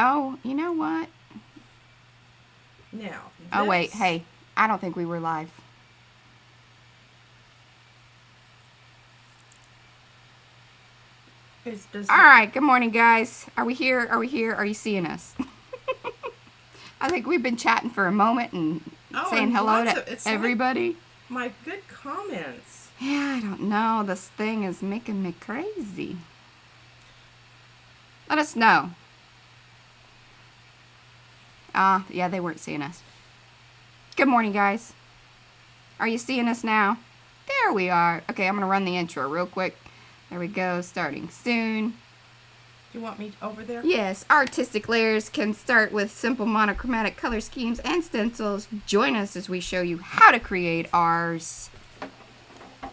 Oh, you know what? Now. Oh, wait. Hey, I don't think we were live. All right. Good morning, guys. Are we here? Are we here? Are you seeing us? I think we've been chatting for a moment and saying hello to everybody. My good comments. Yeah, I don't know. This thing is making me crazy. Let us know. Yeah, they weren't seeing us. Good morning, guys. Are you seeing us now? There we are. Okay, I'm going to run the intro real quick. There we go, starting soon. Do you want me over there? Yes, artistic layers can start with simple monochromatic color schemes and stencils. Join us as we show you how to create ours.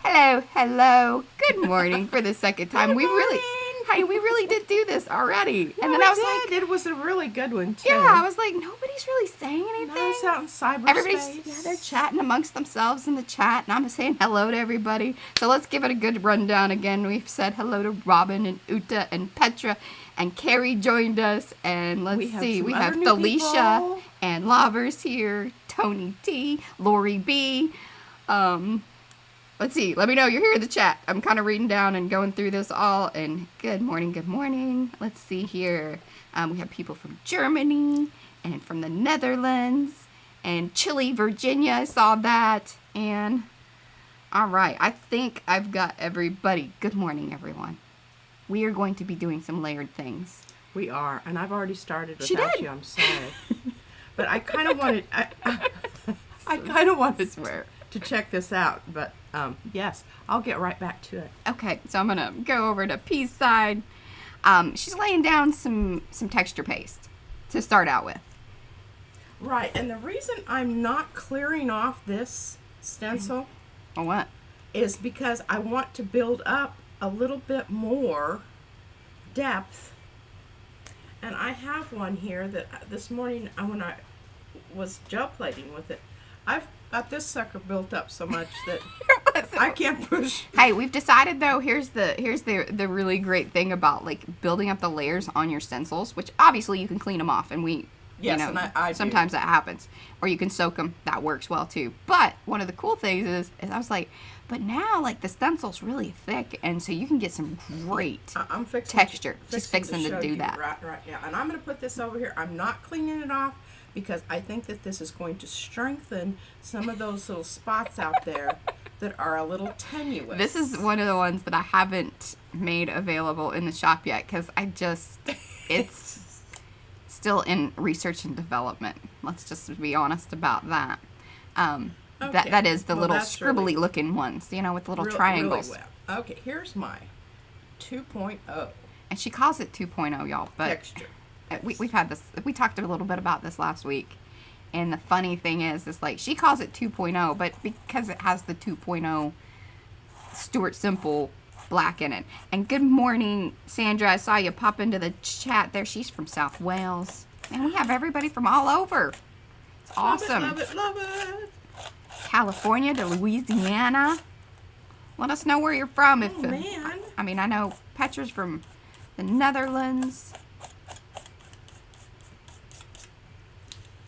Hello, hello. Good morning for the second time. We really did do this already. And then I was like, it was a really good one too. Yeah, I was like, nobody's really saying anything. No, it's out in cyberspace. Everybody's they're chatting amongst themselves in the chat, and I'm saying hello to everybody. So let's give it a good rundown again. We've said hello to Robin and Uta and Petra, and Carrie joined us, and let's see, we have Felicia and Lovers here, Tony T, Lori B. Let's see. Let me know you're here in the chat. I'm kind of reading down and going through this all. And good morning, good morning. Let's see here. We have people from Germany and from the Netherlands and Chile, Virginia. I saw that. And all right. I think I've got everybody. Good morning, everyone. We are going to be doing some layered things. We are. And I've already started without you. I'm sorry. But I kind of wanted... I kind of wanted to check this out, but yes, I'll get right back to it. Okay, so I'm gonna go over to P's side. She's laying down some texture paste to start out with. Right, and the reason I'm not clearing off this stencil what? Is because I want to build up a little bit more depth. And I have one here that this morning when I was gel plating with it, I've got this sucker built up so much that I can't push. Hey, we've decided though, here's the really great thing about like building up the layers on your stencils, which obviously you can clean them off, and and I sometimes that happens, or you can soak them. That works well too. But one of the cool things is I was like, but now like the stencil's really thick, and so you can get some great texture. Just fixing to do that. Right, yeah. And I'm going to put this over here. I'm not cleaning it off, because I think that this is going to strengthen some of those little spots out there that are a little tenuous. This is one of the ones that I haven't made available in the shop yet, because it's still in research and development. Let's just be honest about that. Okay. That is the little scribbly looking ones, with little triangles. Really well. Okay, here's my 2.0. And she calls it 2.0, y'all. But texture. We've had this. We talked a little bit about this last week, and the funny thing is like she calls it 2.0, but because it has the 2.0 Stuart Simple black in it. And good morning, Sandra. I saw you pop into the chat there. She's from South Wales, and we have everybody from all over. It's awesome. Love it. California to Louisiana. Let us know where you're from. Man. I mean, I know Petra's from the Netherlands.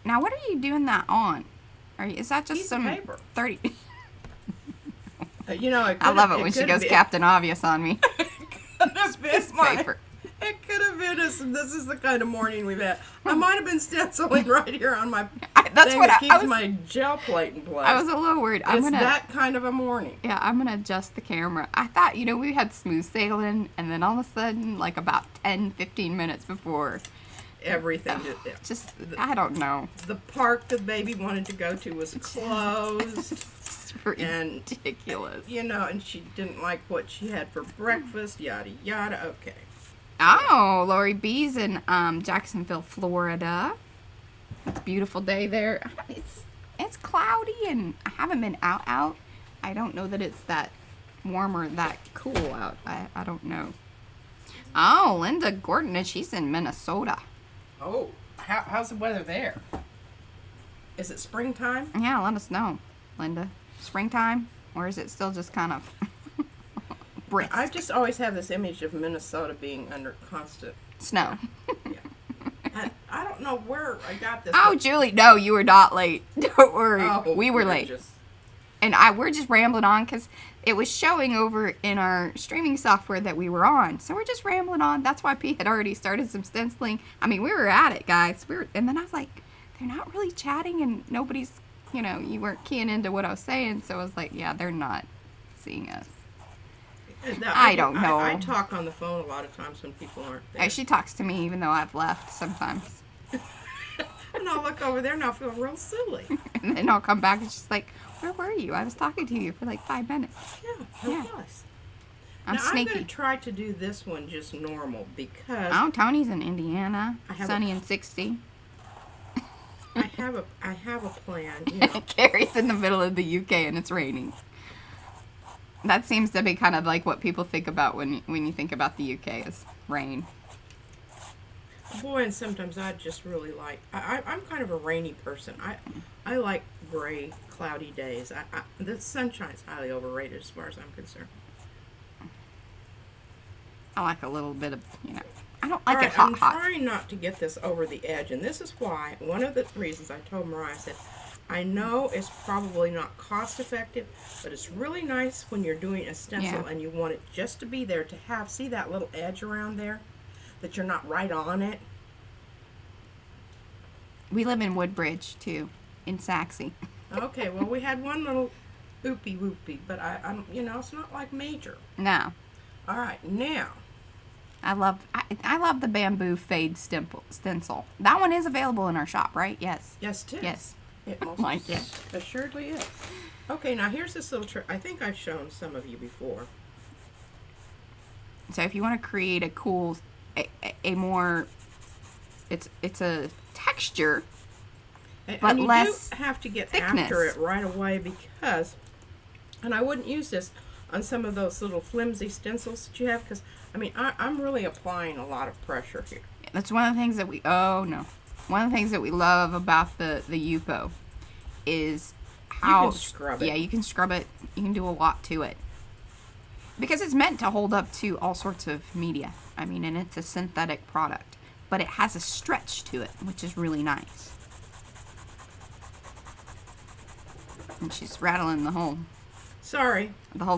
Now, what are you doing that on? Is that just some paper. 30? I love it when she goes Captain Obvious on me. Paper. It could have been this is the kind of morning we've had. I might have been stenciling right here on my keeps my gel plate in place. I was a little worried. It's that kind of a morning. Yeah, I'm going to adjust the camera. I thought, we had smooth sailing, and then all of a sudden, like about 10, 15 minutes before... everything. I don't know. The park the baby wanted to go to was closed. It's ridiculous. And she didn't like what she had for breakfast, yada, yada. Okay. Oh, Lori B's in Jacksonville, Florida. It's a beautiful day there. It's cloudy, and I haven't been out. I don't know that it's that warm or that cool out. I don't know. Oh, Linda Gordon, she's in Minnesota. Oh, how's the weather there? Is it springtime? Yeah, let us know, Linda. Springtime? Or is it still just kind of brisk? I just always have this image of Minnesota being under constant snow. Yeah. I don't know where I got this. Oh, Julie, no, you were not late. Don't worry. Oh, we were late. just... And we're just rambling on because it was showing over in our streaming software that we were on. So we're just rambling on. That's why Pete had already started some stenciling. I mean, we were at it, guys. And then I was like, they're not really chatting and nobody's, you weren't keying into what I was saying. So I was like, yeah, they're not seeing us. I don't know. I talk on the phone a lot of times when people aren't there. She talks to me even though I've left sometimes. And I'll look over there and I'll feel real silly. And then I'll come back and she's like, where were you? I was talking to you for like 5 minutes. Yeah, it was. I'm sneaky. I'm going to try to do this one just normal because... Oh, Tony's in Indiana. Sunny and 60. I have a plan. Carrie's in the middle of the UK and it's raining. That seems to be kind of like what people think about when you think about the UK is rain. Boy, and sometimes I just really like... I'm kind of a rainy person. I like gray, cloudy days. The sunshine's highly overrated as far as I'm concerned. I like a little bit of, I don't like All it right, hot. I'm trying not to get this over the edge, and this is why, one of the reasons I told Mariah, I said, I know it's probably not cost effective, but it's really nice when you're doing a stencil and you want it just to be there to have, see that little edge around there? That you're not right on it. We live in Woodbridge, too, in Saxe. Okay, well, we had one little oopy-whoopy, but I'm it's not like major. No. All right, now. I love the bamboo fade stencil. That one is available in our shop, right? Yes. Yes, it is. Yes. It most like it. assuredly is. Okay, now here's this little trick. I think I've shown some of you before. So if you want to create a cool, a more, it's a texture, but and you less do have to get thickness. after it right away because, and I wouldn't use this on some of those little flimsy stencils that you have because, I'm really applying a lot of pressure here. That's one of the things that one of the things that we love about the Yupo is how you can scrub it. Yeah, you can scrub it. You can do a lot to it because it's meant to hold up to all sorts of media. And it's a synthetic product, but it has a stretch to it, which is really nice. And she's rattling the whole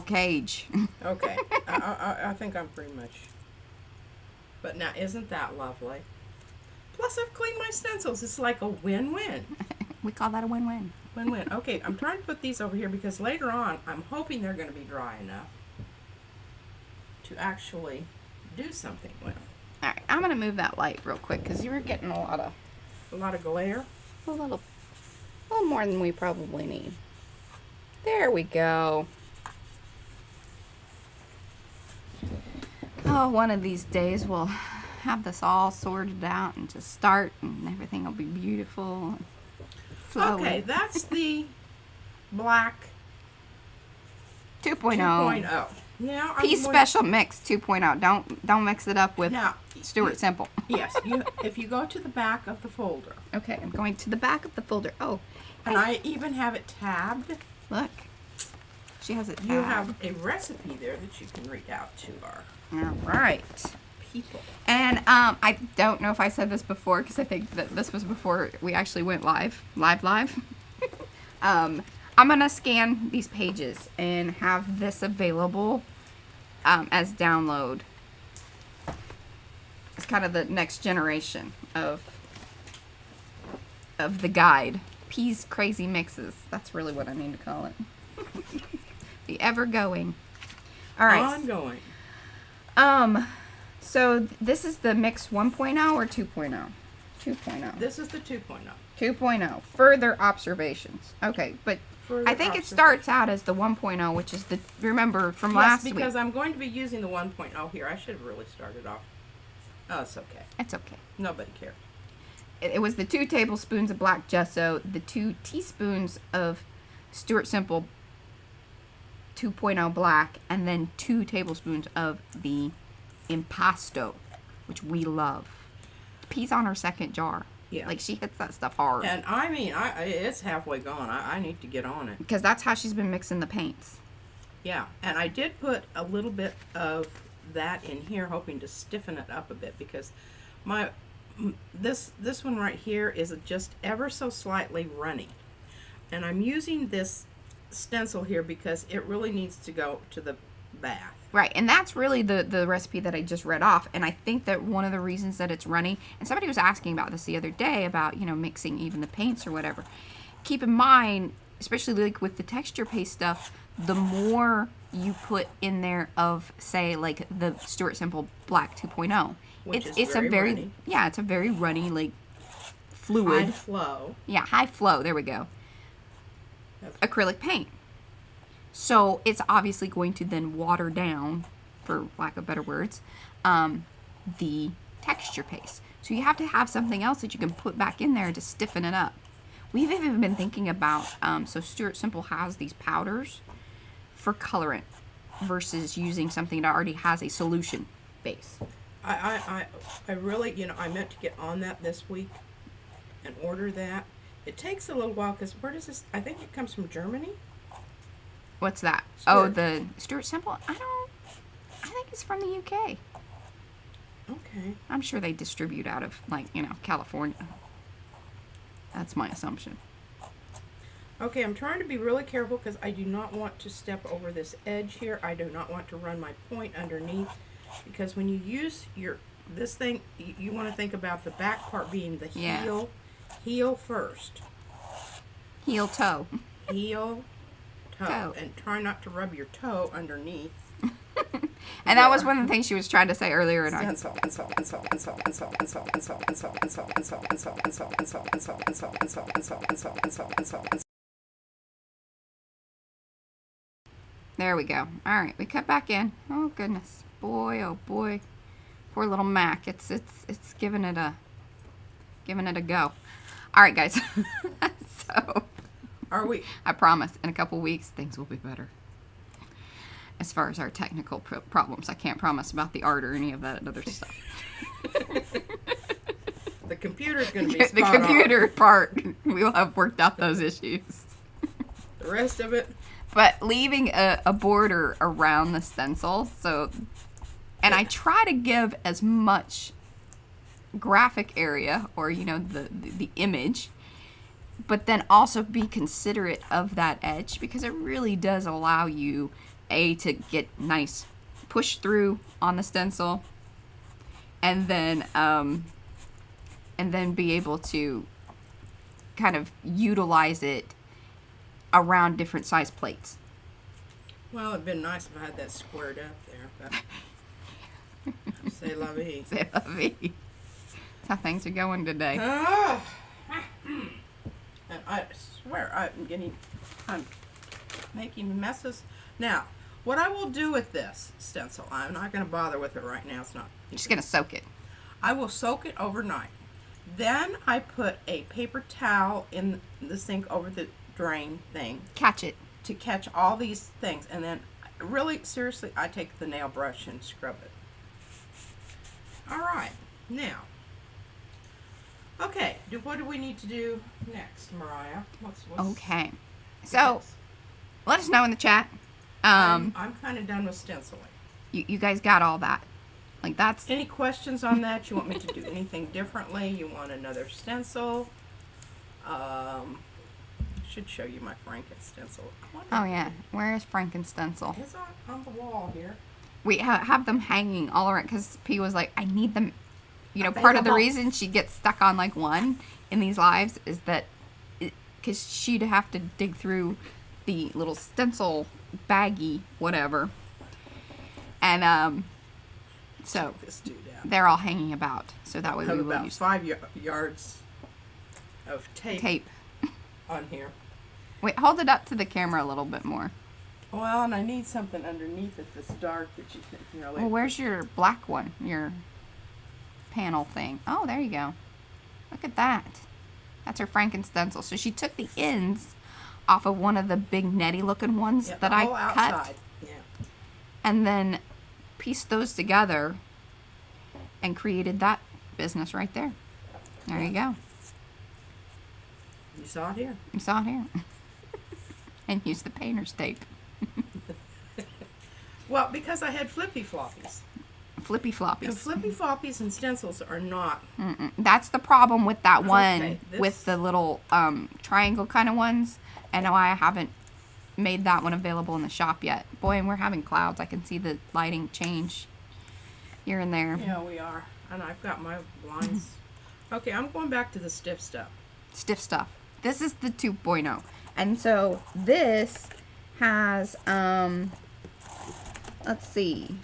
cage. Okay, I think I'm pretty much. But now, isn't that lovely? Plus, I've cleaned my stencils. It's like a win-win. We call that a win-win. Win-win. Okay, I'm trying to put these over here because later on, I'm hoping they're going to be dry enough to actually do something with. All right, I'm gonna move that light real quick because you were getting a lot of glare. A little more than we probably need. There we go. Oh, one of these days we'll have this all sorted out and just start and everything will be beautiful and flowy. Okay, that's the black 2.0. 2.0. Now Peace Special Mix 2.0. Don't mix it up with now, Stuart Simple. Yes, if you go to the back of the folder. Okay, I'm going to the back of the folder. Oh. And I even have it tabbed. Look. She has it tabbed. You have a recipe there that you can read out to our right. people. And I don't know if I said this before because I think that this was before we actually went live. I'm going to scan these pages and have this available as download. It's kind of the next generation of the guide. P's Crazy Mixes. That's really what I need to call it. The ever-going. All right. Ongoing. So this is the Mix 1.0 or 2.0? 2.0. This is the 2.0. 2.0. Further observations. Okay, but I think it starts out as the 1.0, which is the, remember from last week. Yes, because I'm going to be using the 1.0 here. I should have really started off. Oh, it's okay. It's okay. Nobody cares. It was the 2 tablespoons of black gesso, the 2 teaspoons of Stuart Simple 2.0 black, and then 2 tablespoons of the impasto, which we love. P's on her second jar. Yeah. Like, she hits that stuff hard. And it's halfway gone. I need to get on it. Because that's how she's been mixing the paints. Yeah. And I did put a little bit of that in here, hoping to stiffen it up a bit, because my this one right here is just ever so slightly runny. And I'm using this stencil here because it really needs to go to the bath. Right, and that's really the recipe that I just read off. And I think that one of the reasons that it's runny, and somebody was asking about this the other day about, you know, mixing even the paints or whatever. Keep in mind, especially like with the texture paste stuff, the more you put in there of, say, like the Stuart Simple Black 2.0, it's a very runny. Yeah, it's a very runny, like fluid. High flow. Yeah, high flow. There we go. Acrylic paint. So it's obviously going to then water down, for lack of better words, the texture paste. So you have to have something else that you can put back in there to stiffen it up. We've even been thinking about, so Stuart Simple has these powders for colorant versus using something that already has a solution base. I really, you know, I meant to get on that this week and order that. It takes a little while because where does this, I think it comes from Germany. What's that? Stuart. Oh, the Stuart Simple? I think it's from the UK. Okay. I'm sure they distribute out of, like, you know, California. That's my assumption. Okay, I'm trying to be really careful because I do not want to step over this edge here. I do not want to run my point underneath, because when you use this thing, you want to think about the back part being the heel first. Heel toe. Heel toe. And try not to rub your toe underneath. And that was one of the things she was trying to say earlier in our There we go. All right, we cut back in. Oh goodness, boy, oh boy, poor little Mac. It's giving it a go. All right, guys. So, are we? I promise, in a couple weeks, things will be better. As far as our technical problems, I can't promise about the art or any of that other stuff. The computer's going to be the computer part. We will have worked out those issues. The rest of it. But leaving a border around the stencil, so, and I try to give as much graphic area, or, you know, the image, but then also be considerate of that edge, because it really does allow you, to get nice push through on the stencil, and then be able to kind of utilize it around different size plates. Well, it'd been nice if I had that squared up there, but c'est la vie. C'est la vie. That's how things are going today. And I swear I'm making messes. Now, what I will do with this stencil, I'm not going to bother with it right now. It's not. You're just going to soak it. I will soak it overnight. Then I put a paper towel in the sink over the drain thing. Catch it. To catch all these things. And then, really, seriously, I take the nail brush and scrub it. All right. Now, okay, what do we need to do next, Mariah? What's okay. So, let us know in the chat. I'm kind of done with stenciling. You guys got all that. Like, that's... Any questions on that? You want me to do anything differently? You want another stencil? I should show you my Franken stencil. Oh, yeah. Where is Franken stencil? It's on the wall here. We have them hanging all around, because P was like, I need them. You know, part of the reason she gets stuck on, like, one in these lives is that, because she'd have to dig through the little stencil baggy whatever, and so they're all hanging about, so that way we will use 5 yards of tape on here. Wait, hold it up to the camera a little bit more. Well, and I need something underneath it that's dark that you can, you know, like, well, where's your black one, your panel thing? Oh, there you go. Look at that. That's her Franken stencil. So she took the ends off of one of the big netty looking ones that I cut. Outside. Yeah. And then pieced those together and created that business right there. There you go. You saw it here. You saw it here. And used the painter's tape. Well, because I had flippy floppies. flippy floppies. And flippy floppies and stencils are not. That's the problem with that one, Okay, with the little triangle kind of ones. And why I haven't made that one available in the shop yet. Boy, and we're having clouds. I can see the lighting change here and there. Yeah, we are. And I've got my blinds. Okay, I'm going back to the stiff stuff. Stiff stuff. This is the 2.0. And so this has, let's see.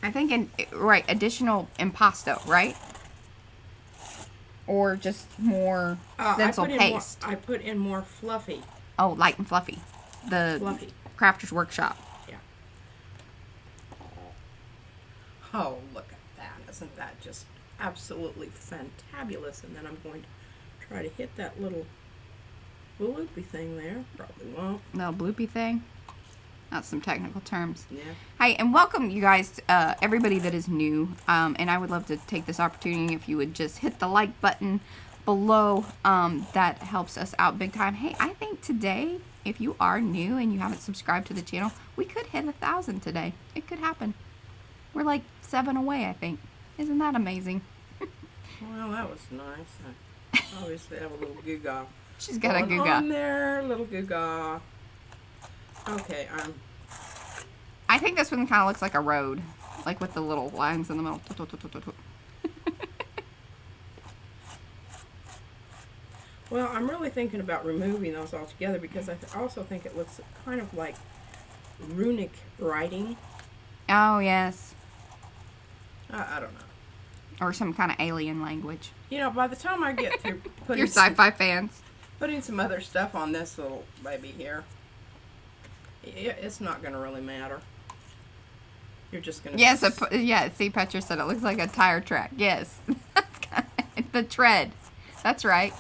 I think, right, additional impasto, right? Or just more stencil paste. I put in more fluffy. Oh, light and fluffy. The Fluffy. Crafter's Workshop. Yeah. Oh, look at that. Isn't that just absolutely fantabulous? And then I'm going to try to hit that little loopy thing there. Probably won't. Little bloopy thing. That's some technical terms. Yeah. Hi, and welcome you guys, everybody that is new. And I would love to take this opportunity if you would just hit the like button below. That helps us out big time. Hey, I think today, if you are new and you haven't subscribed to the channel, we could hit 1,000 today. It could happen. We're like 7 away, I think. Isn't that amazing? Well, that was nice. I obviously have a little goo-gaw. She's got a Going goo-gaw. on there, little goo-gaw. Okay, I think this one kind of looks like a road, like with the little lines in the middle. well, I'm really thinking about removing those altogether because I also think it looks kind of like runic writing. Oh, yes. I don't know. Or some kind of alien language. You know, by the time I get through putting You're sci-fi fans. putting some other stuff on this little baby here, it's not going to really matter. You're just going to... Yes, yeah, see, Petra said it looks like a tire track. Yes. That's kind of, the tread. That's right.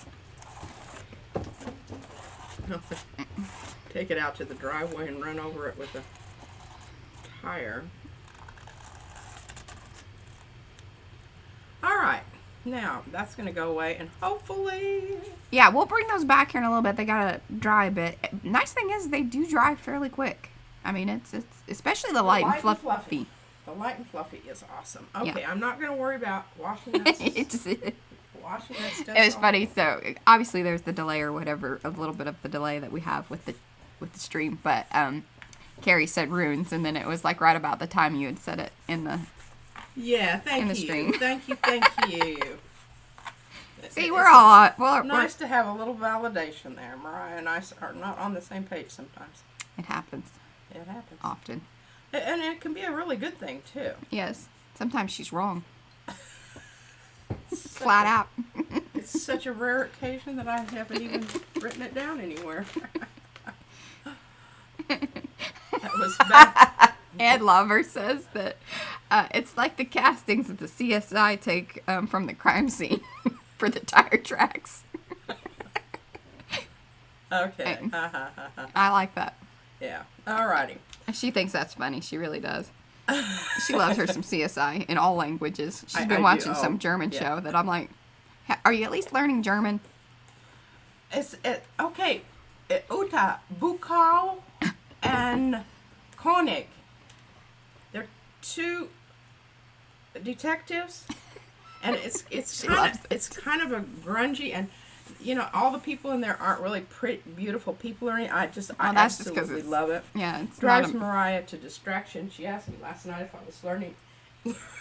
Take it out to the driveway and run over it with a tire. All right. Now, that's going to go away, and hopefully... Yeah, we'll bring those back here in a little bit. They got to dry a bit. Nice thing is they do dry fairly quick. I mean, it's especially the light and fluffy. The light and fluffy is awesome. Okay, Yeah. I'm not going to worry about washing that washing that stuff. It was funny. So obviously there's the delay or whatever, a little bit of the delay that we have with the stream. But Carrie said runes, and then it was like right about the time you had said it in the thank you. stream. Thank you. See, we're all nice to have a little validation there. Mariah and I are not on the same page sometimes. It happens. It happens Often. and it can be a really good thing too. Yes. Sometimes she's wrong. Flat out. It's such a rare occasion that I haven't even written it down anywhere. That was bad. Ed Lover says that it's like the castings that the CSI take from the crime scene for the tire tracks. Okay. I like that. Yeah. Alrighty. She thinks that's funny. She really does. She loves her some CSI in all languages. She's I been do. watching Oh, some German yeah. show that I'm like, are you at least learning German? Okay. Uta, Bukau, and Koenig. They're two detectives, and it's kind of a grungy, and you know all the people in there aren't really pretty beautiful people or anything. I that's just 'cause absolutely it's- love it. Yeah, it's Drives not a, Mariah to distraction. She asked me last night if I was learning.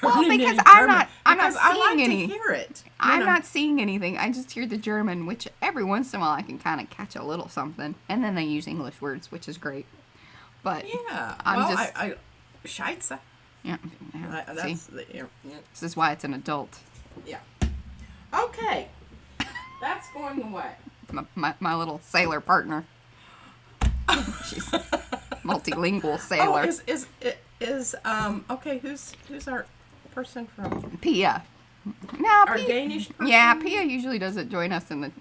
well, learning because any I'm German, not because I seeing like any. to hear it. you I'm know. not seeing anything. I just hear the German, which every once in a while I can kind of catch a little something, and then they use English words, which is great. But Yeah. I'm well, just I Scheiße. yeah. See, That's the yeah. this is why it's an adult. Yeah. Okay. That's going away. My little sailor partner. She's multilingual sailor. Oh, okay, who's our person from Pia. No, our Pia. Danish person? Yeah, Pia usually doesn't join us on the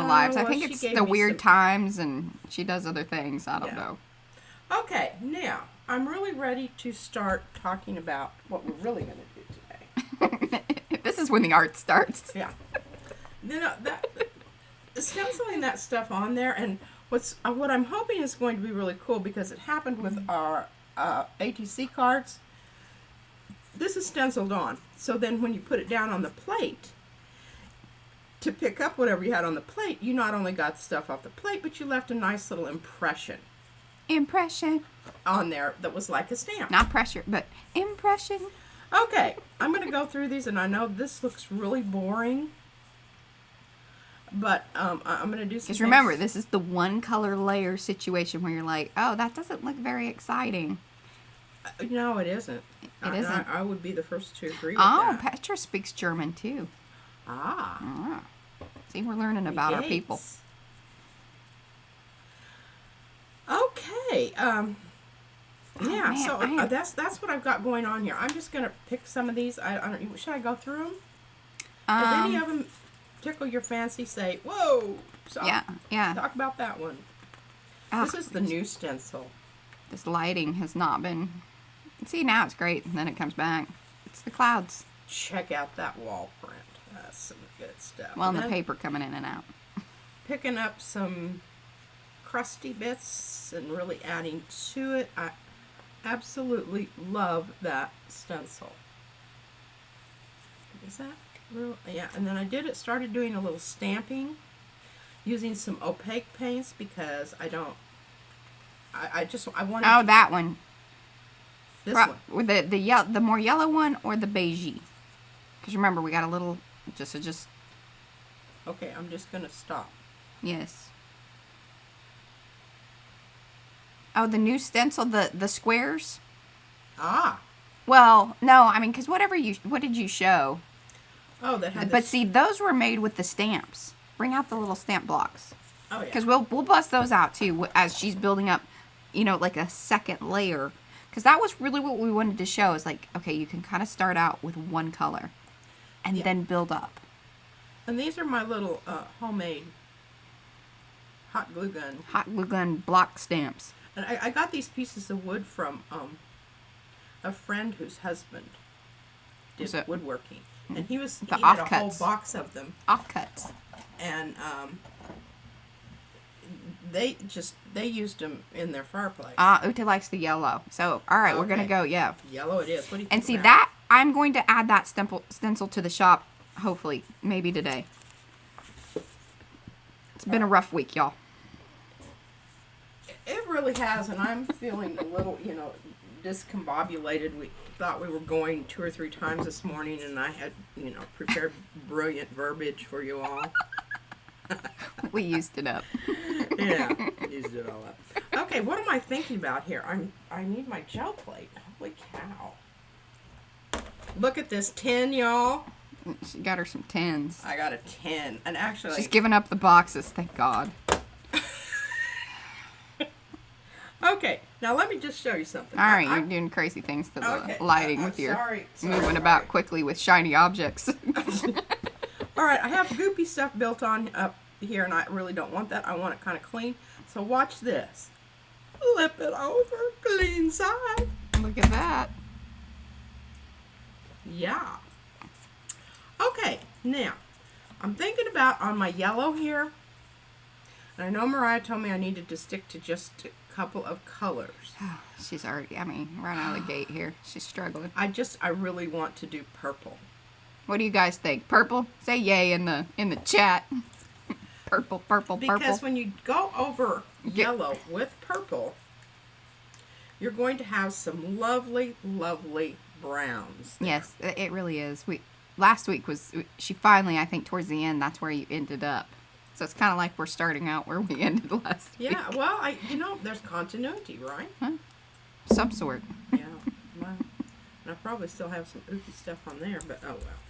lives. I well, think she it's gave the me weird some- times, and she does other things. I don't Yeah. know. Okay, now I'm really ready to start talking about what we're really going to do today. This is when the art starts. Yeah. Then stenciling that stuff on there, and What I'm hoping is going to be really cool, because it happened with our ATC cards. This is stenciled on, so then when you put it down on the plate to pick up whatever you had on the plate, you not only got stuff off the plate, but you left a nice little impression on there that was like a stamp. Not pressure, but impression. Okay, I'm going to go through these, and I know this looks really boring, but I'm going to do some. Because remember, this is the one color layer situation where you're like, oh, that doesn't look very exciting. No, it isn't. It isn't. I would be the first to agree with Oh, that. Petra speaks German too. Ah. See, we're learning about our people. Okay. Yeah. Man, So that's what I've got going on here. I'm just gonna pick some of these. I don't. Should I go through them? If any of them tickle your fancy, say whoa. So yeah. Talk about that one. This is the new stencil. This lighting has not been. See, now it's great, and then it comes back. It's the clouds. Check out that wall print. That's some good stuff. Well, and the paper coming in and out. Picking up some crusty bits and really adding to it. I absolutely love that stencil. Is that real? Yeah, and then started doing a little stamping using some opaque paints, because I wanted. Oh, that one. This one. With the more yellow one or the beigey? Because remember, we got a little just. Okay, I'm just gonna stop. Yes. Oh, the new stencil, the squares. Ah. Well, no, I mean, because what did you show? Oh, that had. But see, those were made with the stamps. Bring out the little stamp blocks. Oh yeah. Because we'll bust those out too as she's building up, like a second layer. Because that was really what we wanted to show, is like, okay, you can kind of start out with one color and then build up. And these are my little homemade hot glue gun block stamps. And I got these pieces of wood from a friend whose husband did woodworking, and he had a whole box of them. Offcuts. And they used them in their fireplace. Ute likes the yellow. So, all right, we're gonna go. Yeah. Yellow it is. What do you think? And see that I'm going to add that stencil to the shop. Hopefully, maybe today. It's been a rough week, y'all. It really has, and I'm feeling a little, discombobulated. We thought we were going 2 or 3 times this morning, and I had, prepared brilliant verbiage for you all. We used it up. Yeah, used it all up. Okay, what am I thinking about here? I need my gel plate. Holy cow. Look at this tin, y'all. She got her some tins. I got a tin. And actually... She's giving up the boxes, thank God. Okay, now let me just show you something. All right, you're doing crazy things to the lighting with your moving about quickly with shiny objects. All right, I have goopy stuff built on up here, and I really don't want that. I want it kind of clean. So watch this. Flip it over, clean side. Look at that. Yeah. Okay, now, I'm thinking about on my yellow here, and I know Mariah told me I needed to stick to just a couple of colors. She's already, right out of the gate here. She's struggling. I really want to do purple. What do you guys think? Purple? Say yay in the chat. Purple. Because when you go over yellow with purple, you're going to have some lovely, lovely browns there. Yes, it really is. Last week she finally, I think towards the end, that's where you ended up. So it's kind of like we're starting out where we ended last week. Yeah, well, there's continuity, right? Huh? Some sort. Yeah. Well, and I probably still have some ooky stuff on there, but oh well.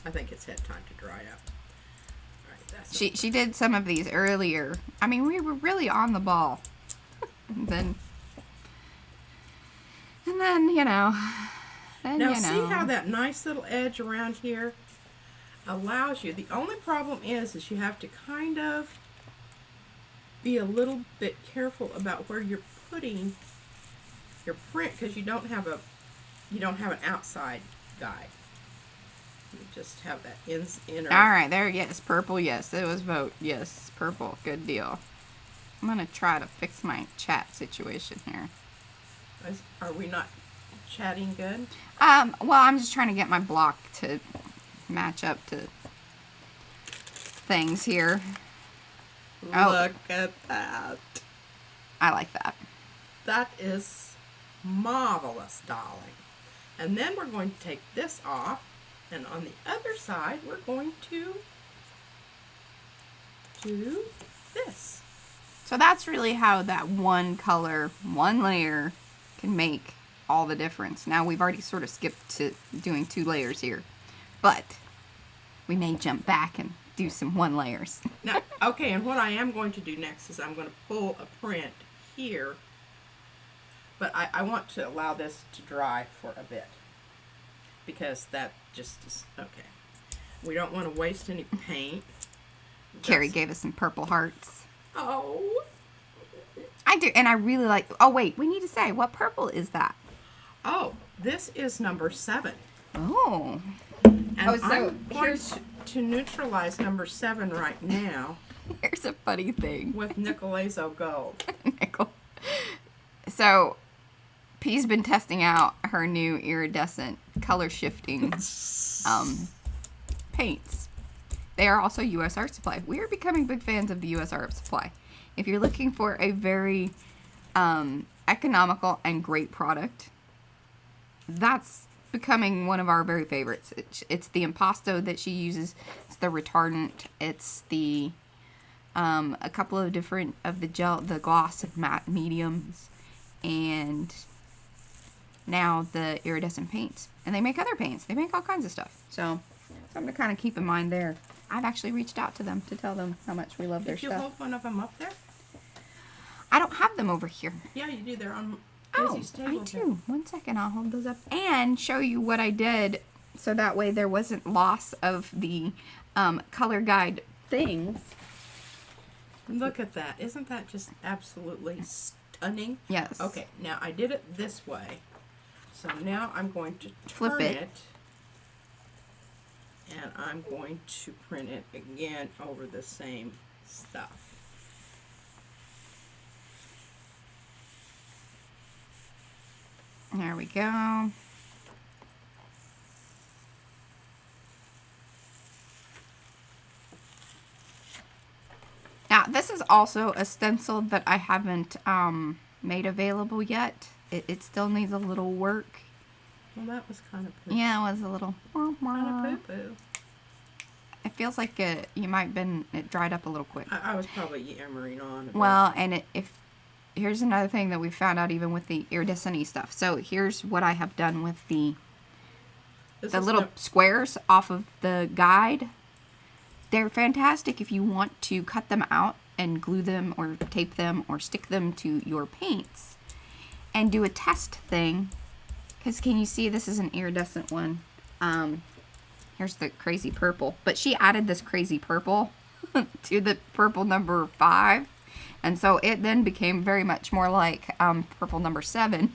I think it's had time to dry up. All right, she did some of these earlier. We were really on the ball. and then, Now see how that nice little edge around here allows you. The only problem is you have to kind of be a little bit careful about where you're putting your print, because you don't have an outside guide. You just have that inner. All right, there. Yes, purple. Yes, it was vote. Yes, purple. Good deal. I'm going to try to fix my chat situation here. Are we not chatting good? Well, I'm just trying to get my block to match up to things here. Look at that. I like that. That is marvelous, darling. And then we're going to take this off, and on the other side, we're going to do this. So that's really how that one color, one layer can make all the difference. Now we've already sort of skipped to doing 2 layers here, but we may jump back and do some 1 layers. Now, okay, and what I am going to do next is I'm going to pull a print here, but I want to allow this to dry for a bit, because that just is, okay. We don't want to waste any paint. Carrie gave us some purple hearts. Oh. I do, and I really like, oh wait, we need to say, what purple is that? Oh, this is number 7. Oh. And Oh, so I'm going to neutralize number 7 right now Here's a funny thing. with Nicolazo Gold. Nickel. So, P's been testing out her new iridescent color shifting paints. They are also U.S. Art Supply. We are becoming big fans of the U.S. Art Supply. If you're looking for a very economical and great product, that's becoming one of our very favorites. It's the impasto that she uses. It's the retardant. It's the a couple of different of the gel, the gloss and matte mediums, and now the iridescent paints. And they make other paints. They make all kinds of stuff. So something to kind of keep in mind there. I've actually reached out to them to tell them how much we love their Did you stuff. hold one of them up there? I don't have them over here. Yeah, you do. They're on Oh, Izzy's I table. do. 1 second, I'll hold those up and show you what I did, so that way there wasn't loss of the color guide things. Look at that. Isn't that just absolutely stunning? Yes. Okay, now I did it this way. So now I'm going to Flip turn it. it. And I'm going to print it again over the same stuff. There we go. Now, this is also a stencil that I haven't made available yet. It still needs a little work. Well, that was kind of poo. Yeah, it was a little... Kind of poo-poo. It feels like it dried up a little quick. I was probably yammering on. About Well, and here's another thing that we found out even with the iridescent stuff. So here's what I have done with the little squares off of the guide. They're fantastic if you want to cut them out and glue them or tape them or stick them to your paints and do a test thing. Because can you see this is an iridescent one? Here's the crazy purple. But she added this crazy purple to the purple number 5. And so it then became very much more like purple number 7.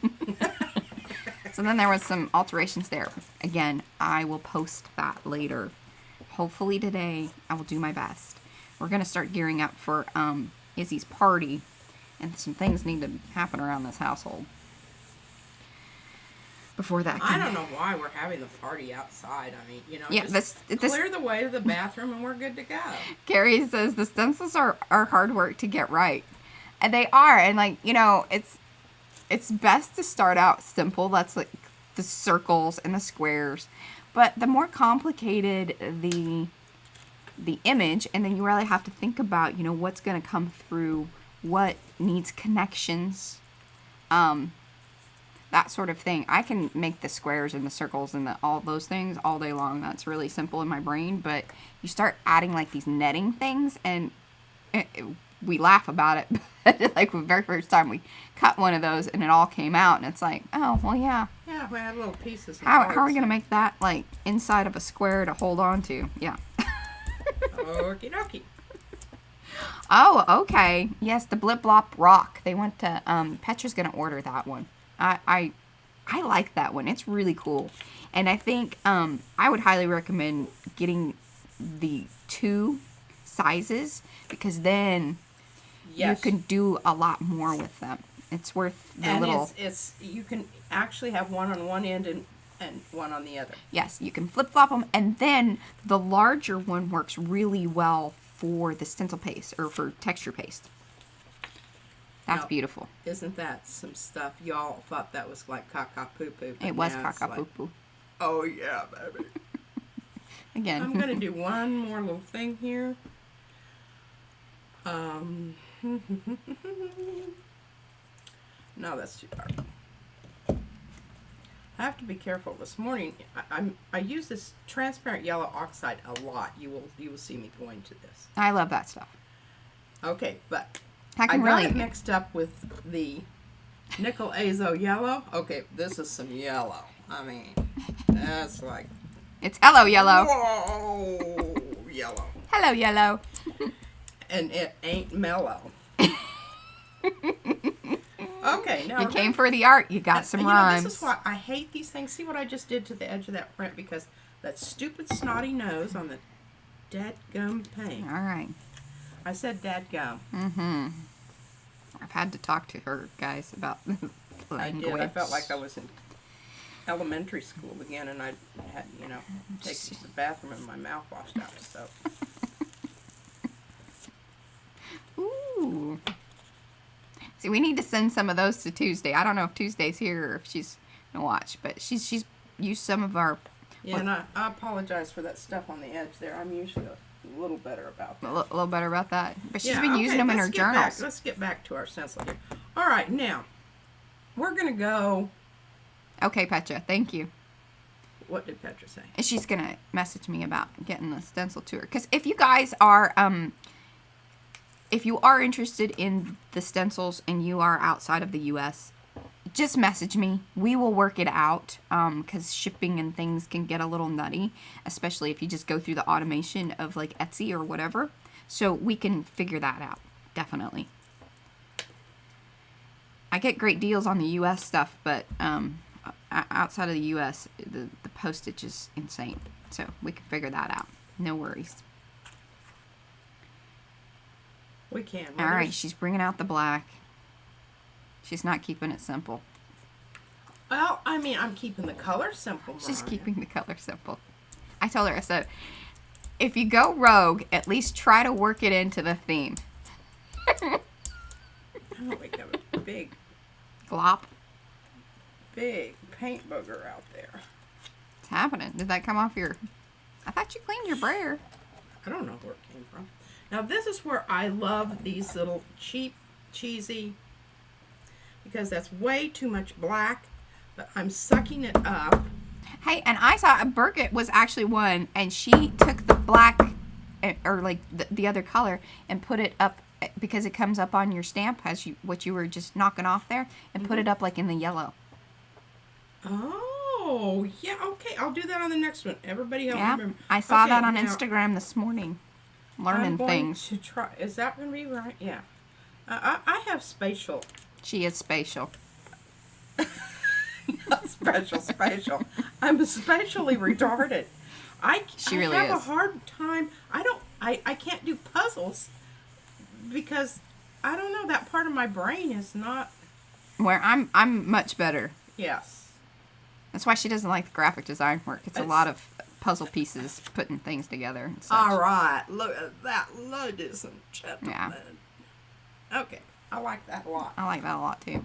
So then there was some alterations there. Again, I will post that later. Hopefully today I will do my best. We're going to start gearing up for Izzy's party. And some things need to happen around this household before that I don't know why we're having the party outside. I mean, you know, Yeah, just this clear the way to the bathroom and we're good to go. Carrie says the stencils are hard work to get right. And they are. And like, you know, it's best to start out simple. That's like the circles and the squares. But the more complicated the image, and then you really have to think about, you know, what's going to come through, what needs connections, that sort of thing. I can make the squares and the circles and all those things all day long. That's really simple in my brain. But you start adding like these netting things, and we laugh about it. But like the very first time we cut one of those, and it all came out, and it's like, oh well, yeah. Yeah, we had little pieces. How are we gonna make that like inside of a square to hold on to? Yeah. Okie dokie. Oh, okay. Yes, the Blip Blop Rock. They went to Petra's gonna order that one. I like that one. It's really cool. And I think I would highly recommend getting the 2 sizes, because then you can do a lot more with them. It's worth the and little... it's you can actually have one on one end and one on the other. Yes, you can flip-flop them, and then the larger one works really well for the stencil paste, or for texture paste. That's beautiful. Isn't that some stuff? Y'all thought that was like caca-poo-poo. It was caca-poo-poo. Oh, yeah, baby. Again. I'm going to do one more little thing here. No, that's too dark. I have to be careful. This morning, I use this transparent yellow oxide a lot. You will see me going to this. I love that stuff. Okay, but I got it mixed up with the nickel azo yellow. Okay, this is some yellow. I mean, that's like... It's hello yellow. Whoa, yellow. Hello yellow. And it ain't mellow. Okay, now you came for the art. You got some rhymes. This is why I hate these things. See what I just did to the edge of that print? Because that stupid snotty nose on the dadgum paint. All right. I said dadgum. Mm-hmm. I've had to talk to her, guys, about language. I did. I felt like I was in elementary school again, and I had, take the bathroom and my mouth washed out with soap. Ooh. See, we need to send some of those to Tuesday. I don't know if Tuesday's here or if she's gonna watch, but she's used some of our... Yeah, and I apologize for that stuff on the edge there. I'm usually a little better about that. A little better about that. But she's been using them in her journals. Let's get back to our stencil here. All right, now, we're going to go... Okay, Petra, thank you. What did Petra say? And she's going to message me about getting the stencil to her. Because if you guys are... if you are interested in the stencils and you are outside of the U.S., just message me. We will work it out, because shipping and things can get a little nutty, especially if you just go through the automation of like Etsy or whatever. So we can figure that out, definitely. I get great deals on the U.S. stuff, but outside of the U.S., the postage is insane. So we can figure that out. No worries. We can. All right, she's bringing out the black. She's not keeping it simple. Well, I mean, I'm keeping the color simple, Mariah. She's keeping the color simple. I told her, I said, if you go rogue, at least try to work it into the theme. Oh, we got a big... Glop. Big paint booger out there. What's happening? Did that come off your... I thought you cleaned your brayer. I don't know where it came from. Now, this is where I love these little cheap, cheesy... Because that's way too much black, but I'm sucking it up. Hey, and I saw Birgit was actually one, and she took the black, or like the other color, and put it up, because it comes up on your stamp, as what you were just knocking off there, and put it up like in the yellow. Oh, yeah, okay. I'll do that on the next one. Everybody help me remember. I saw that on Instagram this morning. Learning things. To try. Is that going to be right? Yeah. I have spatial. She is spatial. Not spatial. I'm spatially retarded. She really have is. a hard time. I can't do puzzles because I don't know, that part of my brain is not... Where I'm much better. Yes. That's why she doesn't like the graphic design work. It's a lot of puzzle pieces, putting things together and such. All right. Look at that, ladies and gentlemen. Yeah. Okay. I like that a lot. I like that a lot, too.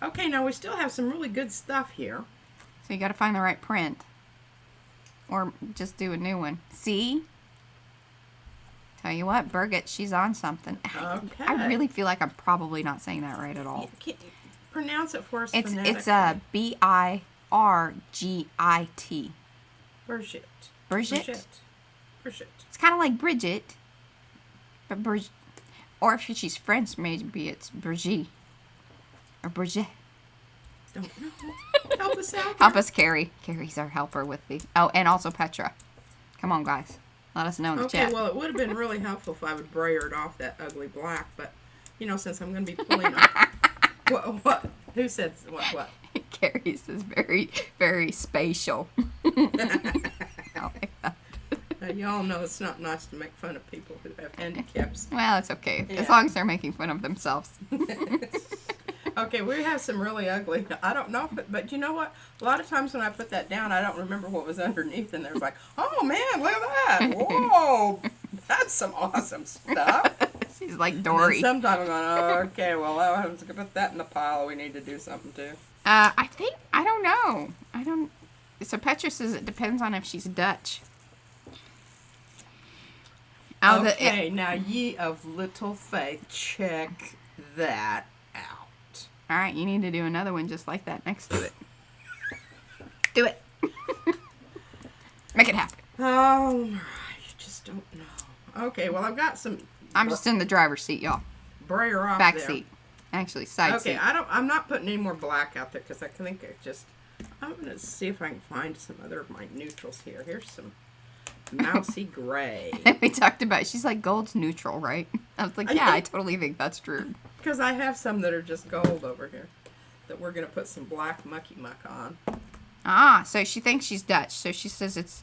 Okay, now we still have some really good stuff here. So you got to find the right print. Or just do a new one. See? Tell you what, Birgit, she's on something. Okay. I really feel like I'm probably not saying that right at all. Can you pronounce it for us It's phonetically? Birgit. Brigitte. Brigitte? Brigitte. It's kind of like Bridget. But Brigitte. Or if she's French, maybe it's Brigitte. Or Brigitte. Don't know. Help us out. Help us, Carrie. Carrie's our helper with the... Oh, and also Petra. Come on, guys. Let us know in the chat. Okay, well, it would have been really helpful if I would brayered off that ugly black, but, since I'm going to be pulling off... What? Who said what? Carrie says very, very spatial. I like that. Y'all know it's not nice to make fun of people who have handicaps. Well, it's okay. Yeah. As long as they're making fun of themselves. Okay, we have some really ugly. I don't know, but you know what? A lot of times when I put that down, I don't remember what was underneath, and there's like, oh man, look at that! Whoa, that's some awesome stuff. She's like And Dory. then sometimes I'm going, oh, okay, well, I'll have to put that in the pile. We need to do something too. I don't know. So Petra says it depends on if she's Dutch. Oh, Okay, now ye of little faith, check that out. All right, you need to do another one just like that next to it. Do it. Make it happen. Oh, you just don't know. Okay, well, I've got some. I'm just in the driver's seat, y'all. Brayer off Back there. seat. Actually, side seat. Okay, I'm not putting any more black out there because I think it just. I'm gonna see if I can find some other of my neutrals here. Here's some mousy gray. We talked about. She's like, gold's neutral, right? I was like, yeah, I totally think that's true. Because I have some that are just gold over here that we're gonna put some black mucky muck on. Ah, so she thinks she's Dutch. So she says it's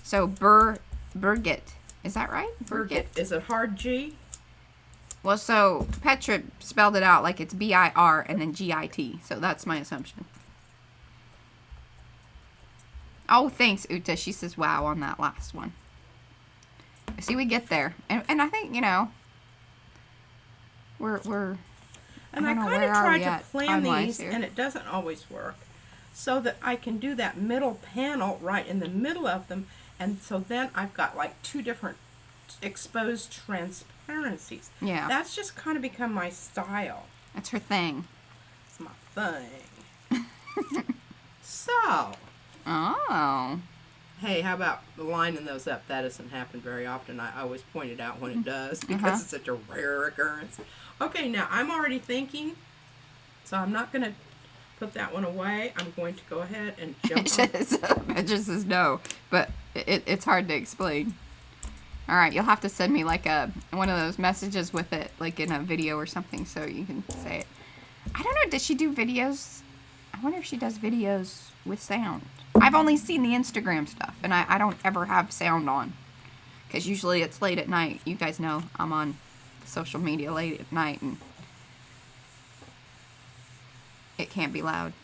so Birgit. Is that right? Birgit. Is it hard G? Well, so Petra spelled it out like it's B-I-R and then G-I-T. So that's my assumption. Oh, thanks, Uta. She says wow on that last one. See, we get there. And I think, you know, we're And I don't know, kind of where are try we to at plan time-wise these, here? and it doesn't always work. So that I can do that middle panel right in the middle of them, and so then I've got like two different exposed transparencies. Yeah. That's just kind of become my style. That's her thing. It's my thing. So, Oh. hey, how about lining those up? That doesn't happen very often. I always point it out when it does because it's such a rare occurrence. Okay, now I'm already thinking, so I'm not going to put that one away. I'm going to go ahead and jump on. Petra says no, but it's hard to explain. All right, you'll have to send me like one of those messages with it, like in a video or something, so you can say it. I don't know. Does she do videos? I wonder if she does videos with sound. I've only seen the Instagram stuff, and I don't ever have sound on, because usually it's late at night. You guys know I'm on social media late at night, and it can't be loud.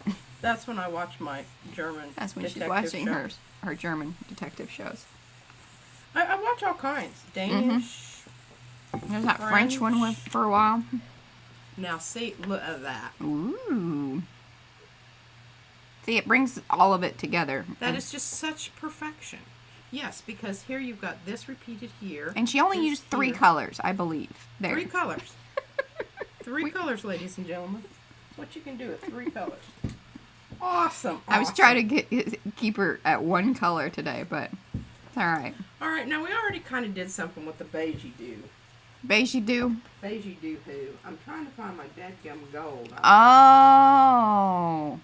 That's when I watch my German That's when she's detective watching shows. her German detective shows. I watch all kinds. Danish. There's that French one for a while. Now see, look at that. Ooh. See, it brings all of it together. That is just such perfection. Yes, because here you've got this repeated here. And she only this used 3 here. colors, I believe. There. 3 colors. 3 colors, ladies and gentlemen. What you can do with 3 colors. Awesome. I was trying to keep her at 1 color today, but it's all right. All right, now we already kind of did something with the beigey do. Beigey do? Beigey do who? I'm trying to find my dadgum gold. Oh.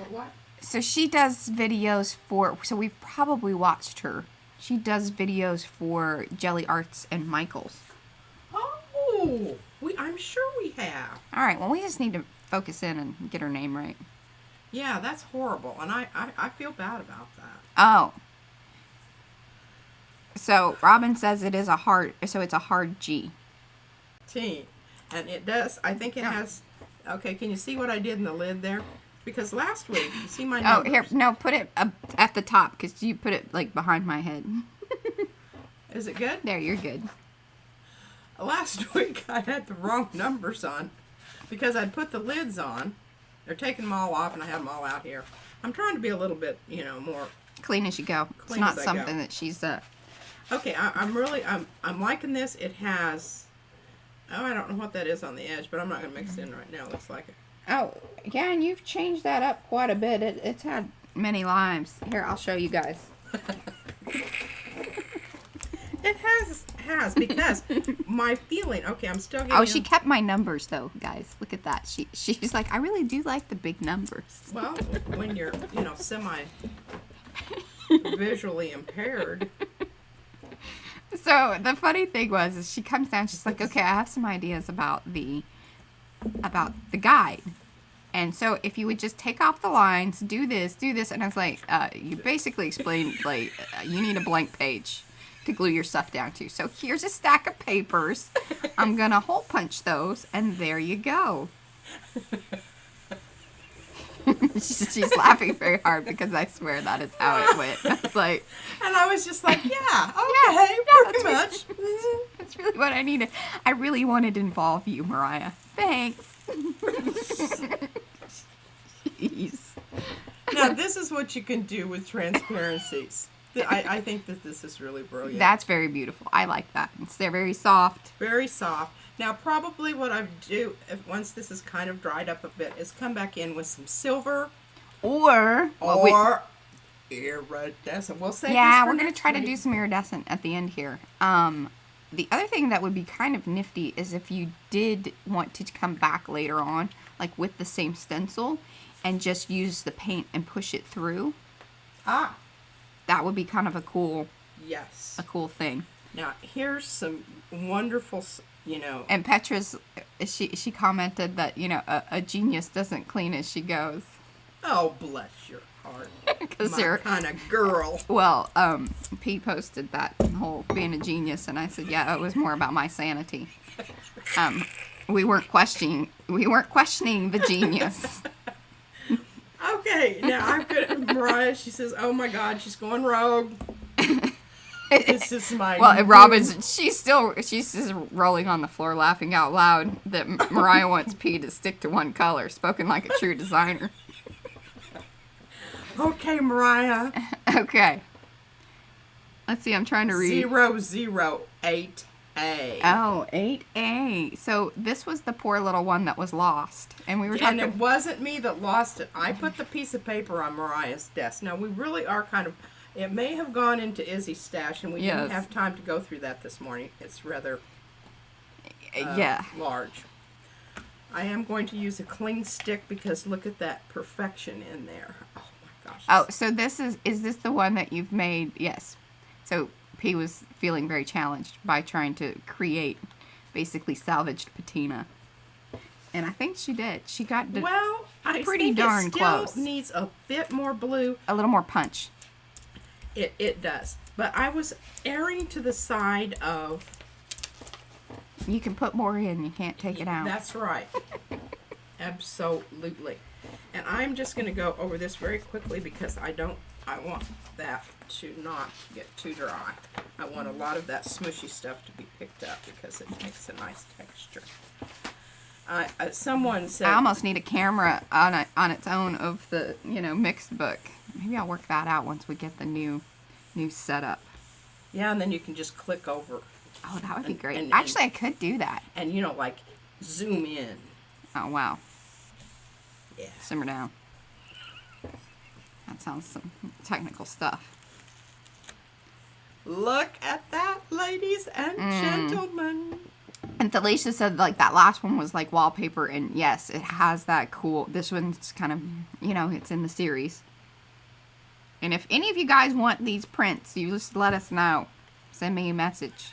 What? So she does videos for, so we've probably watched her. She does videos for Jelly Arts and Michaels. Oh, I'm sure we have. All right, well, we just need to focus in and get her name right. Yeah, that's horrible, and I feel bad about that. Oh. So Robin says it's a hard G. T, and it does. I think it has. Okay, can you see what I did in the lid there? Because last week, you see my numbers. Oh, here, no, put it at the top, because you put it, like, behind my head. Is it good? There, you're good. Last week, I had the wrong numbers on, because I'd put the lids on. They're taking them all off, and I have them all out here. I'm trying to be a little bit, more Clean as you go. It's clean not as I something go. that she's, Okay, I'm liking this. It has, I don't know what that is on the edge, but I'm not going to mix it in right now. It looks like it. Oh, yeah, and you've changed that up quite a bit. It's had many lives. Here, I'll show you guys. It has, because my feeling, okay, I'm still getting... Oh, she kept my numbers, though, guys. Look at that. She's like, I really do like the big numbers. Well, when you're, semi-visually impaired. So, the funny thing is she comes down, she's like, okay, I have some ideas about the guide. And so if you would just take off the lines, do this, and I was like, you basically explained, like, you need a blank page. to glue your stuff down to. So here's a stack of papers. I'm going to hole punch those, and there you go. She's laughing very hard because I swear that is how it went. I was like... And I was just like, yeah, yeah, pretty much. That's really what I needed. I really wanted to involve you, Mariah. Thanks. Jeez. Now, this is what you can do with transparencies. I think that this is really brilliant. That's very beautiful. I like that. They're very soft. Very soft. Now, probably what I do, once this is kind of dried up a bit, is come back in with some silver. Or iridescent. We'll say yeah, we're going to try to do some iridescent at the end here. The other thing that would be kind of nifty is if you did want to come back later on, like with the same stencil, and just use the paint and push it through. Ah. That would be kind of a cool thing. Now, here's some wonderful, you know. And Petra's, she commented that, you know, a genius doesn't clean as she goes. Oh, bless your heart. Because you're kind of girl. Well, Pete posted that whole being a genius, and I said, yeah, it was more about my sanity. We weren't questioning the genius. Okay, now I've got Mariah. She says, "Oh my God, she's going rogue." This is my. Well, Robin's she's just rolling on the floor laughing out loud that Mariah wants P to stick to one color, spoken like a true designer. Okay, Mariah. Okay. Let's see. I'm trying to read. 008A. Oh, 8A. So this was the poor little one that was lost. And we were talking... And it wasn't me that lost it. I put the piece of paper on Mariah's desk. Now, we really are kind of... It may have gone into Izzy's stash, and we didn't have time to go through that this morning. It's rather large. I am going to use a clean stick because look at that perfection in there. Oh, my gosh. Oh, so this is this the one that you've made? Yes. So... He was feeling very challenged by trying to create basically salvaged patina. And I think she did. She got pretty darn close. It still needs a bit more blue. A little more punch. It does. But I was erring to the side of... You can put more in. You can't take it out. That's right. Absolutely. And I'm just going to go over this very quickly because I want that to not get too dry. I want a lot of that smushy stuff to be picked up because it makes a nice texture. Someone said... I almost need a camera on its own of the, mixed book. Maybe I'll work that out once we get the new setup. Yeah, and then you can just click over. Oh, that would be great. Actually, I could do that. And, like, zoom in. Oh, wow. Yeah. Simmer down. That sounds some technical stuff. Look at that, ladies and gentlemen. And Thalasha said, like, that last one was, like, wallpaper. And, yes, it has that cool... This one's kind of, it's in the series. And if any of you guys want these prints, you just let us know. Send me a message.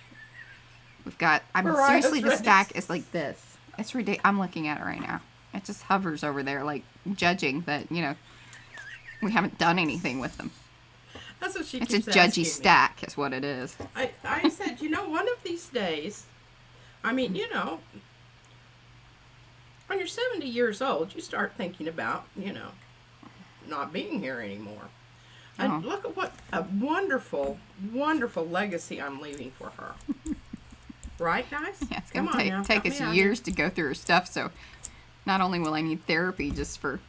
We've got... seriously, the stack is like this. It's ridiculous. I'm looking at it right now. It just hovers over there, like, judging that, we haven't done anything with them. That's what she keeps asking me. It's a judgy stack is what it is. I said, one of these days, when you're 70 years old, you start thinking about, not being here anymore. And look at what a wonderful, wonderful legacy I'm leaving for her. Right, guys? Yeah, it's going to take us years to go through her stuff, so not only will I need therapy just for,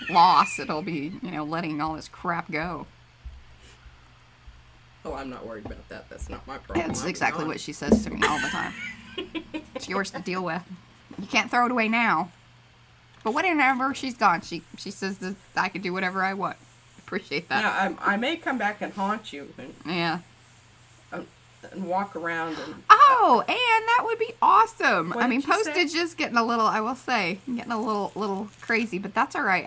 loss, it'll be, letting all this crap go. Oh, I'm not worried about that. That's not my problem. That's exactly what she says to me all the time. It's yours to deal with. You can't throw it away now. But whenever she's gone, she says that I can do whatever I want. Appreciate that. Yeah, I may come back and haunt you. And walk around and... Oh, and that would be awesome. Postage is getting a little, I will say, getting a little crazy, but that's all right.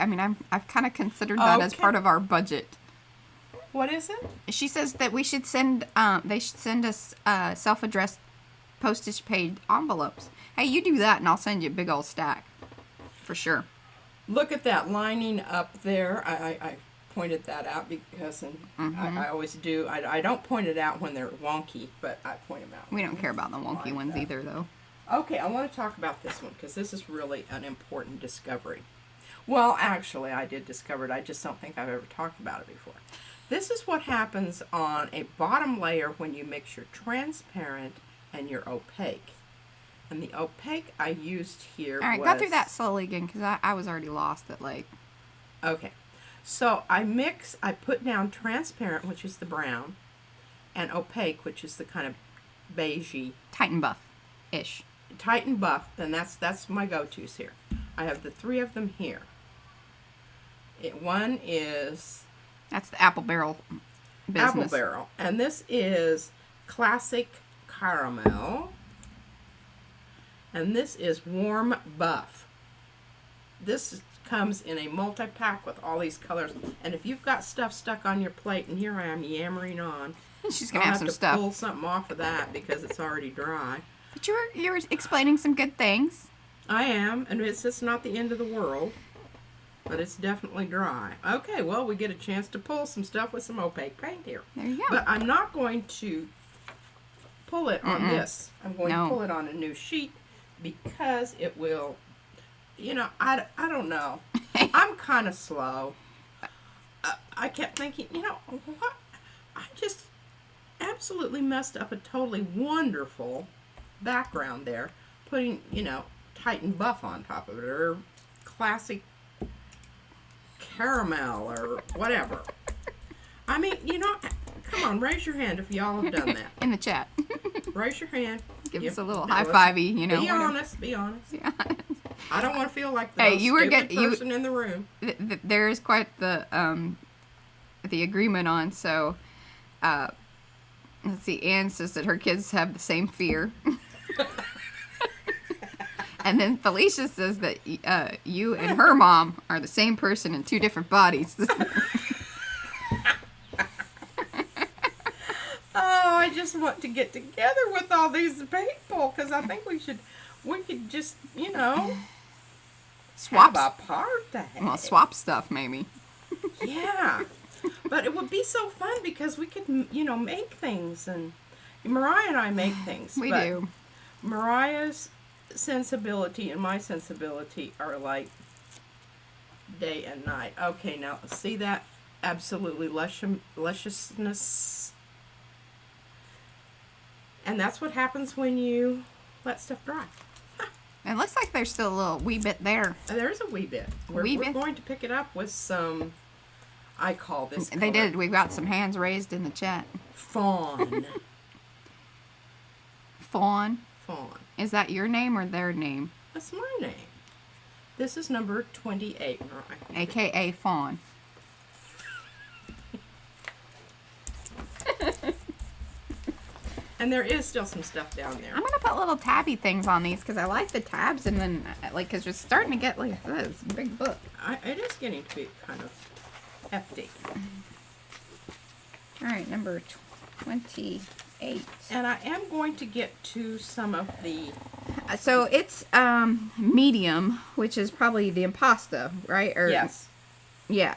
I've kind of considered that as part of our budget. What is it? She says that we should send, they should send us self-addressed postage paid envelopes. Hey, you do that and I'll send you a big old stack. For sure. Look at that lining up there. I pointed that out because I always do. I don't point it out when they're wonky, but I point them out. We don't care about the wonky ones either, though. Okay, I want to talk about this one because this is really an important discovery. Well, actually, I did discover it. I just don't think I've ever talked about it before. This is what happens on a bottom layer when you mix your transparent and your opaque. And the opaque I used here All right, go through that slowly again because I was already lost at like... Okay, so I put down transparent, which is the brown, and opaque, which is the kind of beigey. Titan buff-ish. Titan buff, and that's my go-tos here. I have the 3 of them here. One is... That's the apple barrel business. Apple barrel. And this is classic caramel. And this is warm buff. This comes in a multi-pack with all these colors. And if you've got stuff stuck on your plate, and here I am yammering on, she's going to have some stuff. Pull something off of that because it's already dry. But you were explaining some good things. I am, and it's just not the end of the world, but it's definitely dry. Okay, well, we get a chance to pull some stuff with some opaque paint here. There you go. But I'm not going to pull it on this. I'm going to pull it on a new sheet because it will, I don't know. I'm kind of slow. I kept thinking, what? I just absolutely messed up a totally wonderful background there, putting, Titan buff on top of it, or classic caramel, or whatever. I mean, come on, raise your hand if y'all have done that. In the chat. Raise your hand. Give us a little high-fivey, Be honest, be honest. Yeah. I don't want to feel like the stupid person in the room. There is quite the agreement on, so, let's see, Anne says that her kids have the same fear. And then Felicia says that you and her mom are the same person in 2 different bodies. Oh, I just want to get together with all these people because I think we could just, Swap have a party. Well, swap stuff maybe. Yeah. But it would be so fun because we could, make things. And Mariah and I make things. We do. Mariah's sensibility and my sensibility are like day and night. Okay, now see that absolutely lusciousness. And that's what happens when you let stuff dry. It looks like there's still a little wee bit there. There's a wee bit. We're going to pick it up with some, I call this color. They did. We've got some hands raised in the chat. Fawn. Fawn? Fawn. Is that your name or their name? That's my name. This is number 28, right? AKA Fawn. And there is still some stuff down there. I'm going to put little tabby things on these because I like the tabs, and then, because it's starting to get, like, this big book. It is getting to be kind of hefty. All right, number 28. And I am going to get to some of the... So it's medium, which is probably the impasto, right? Or, yes. Yeah.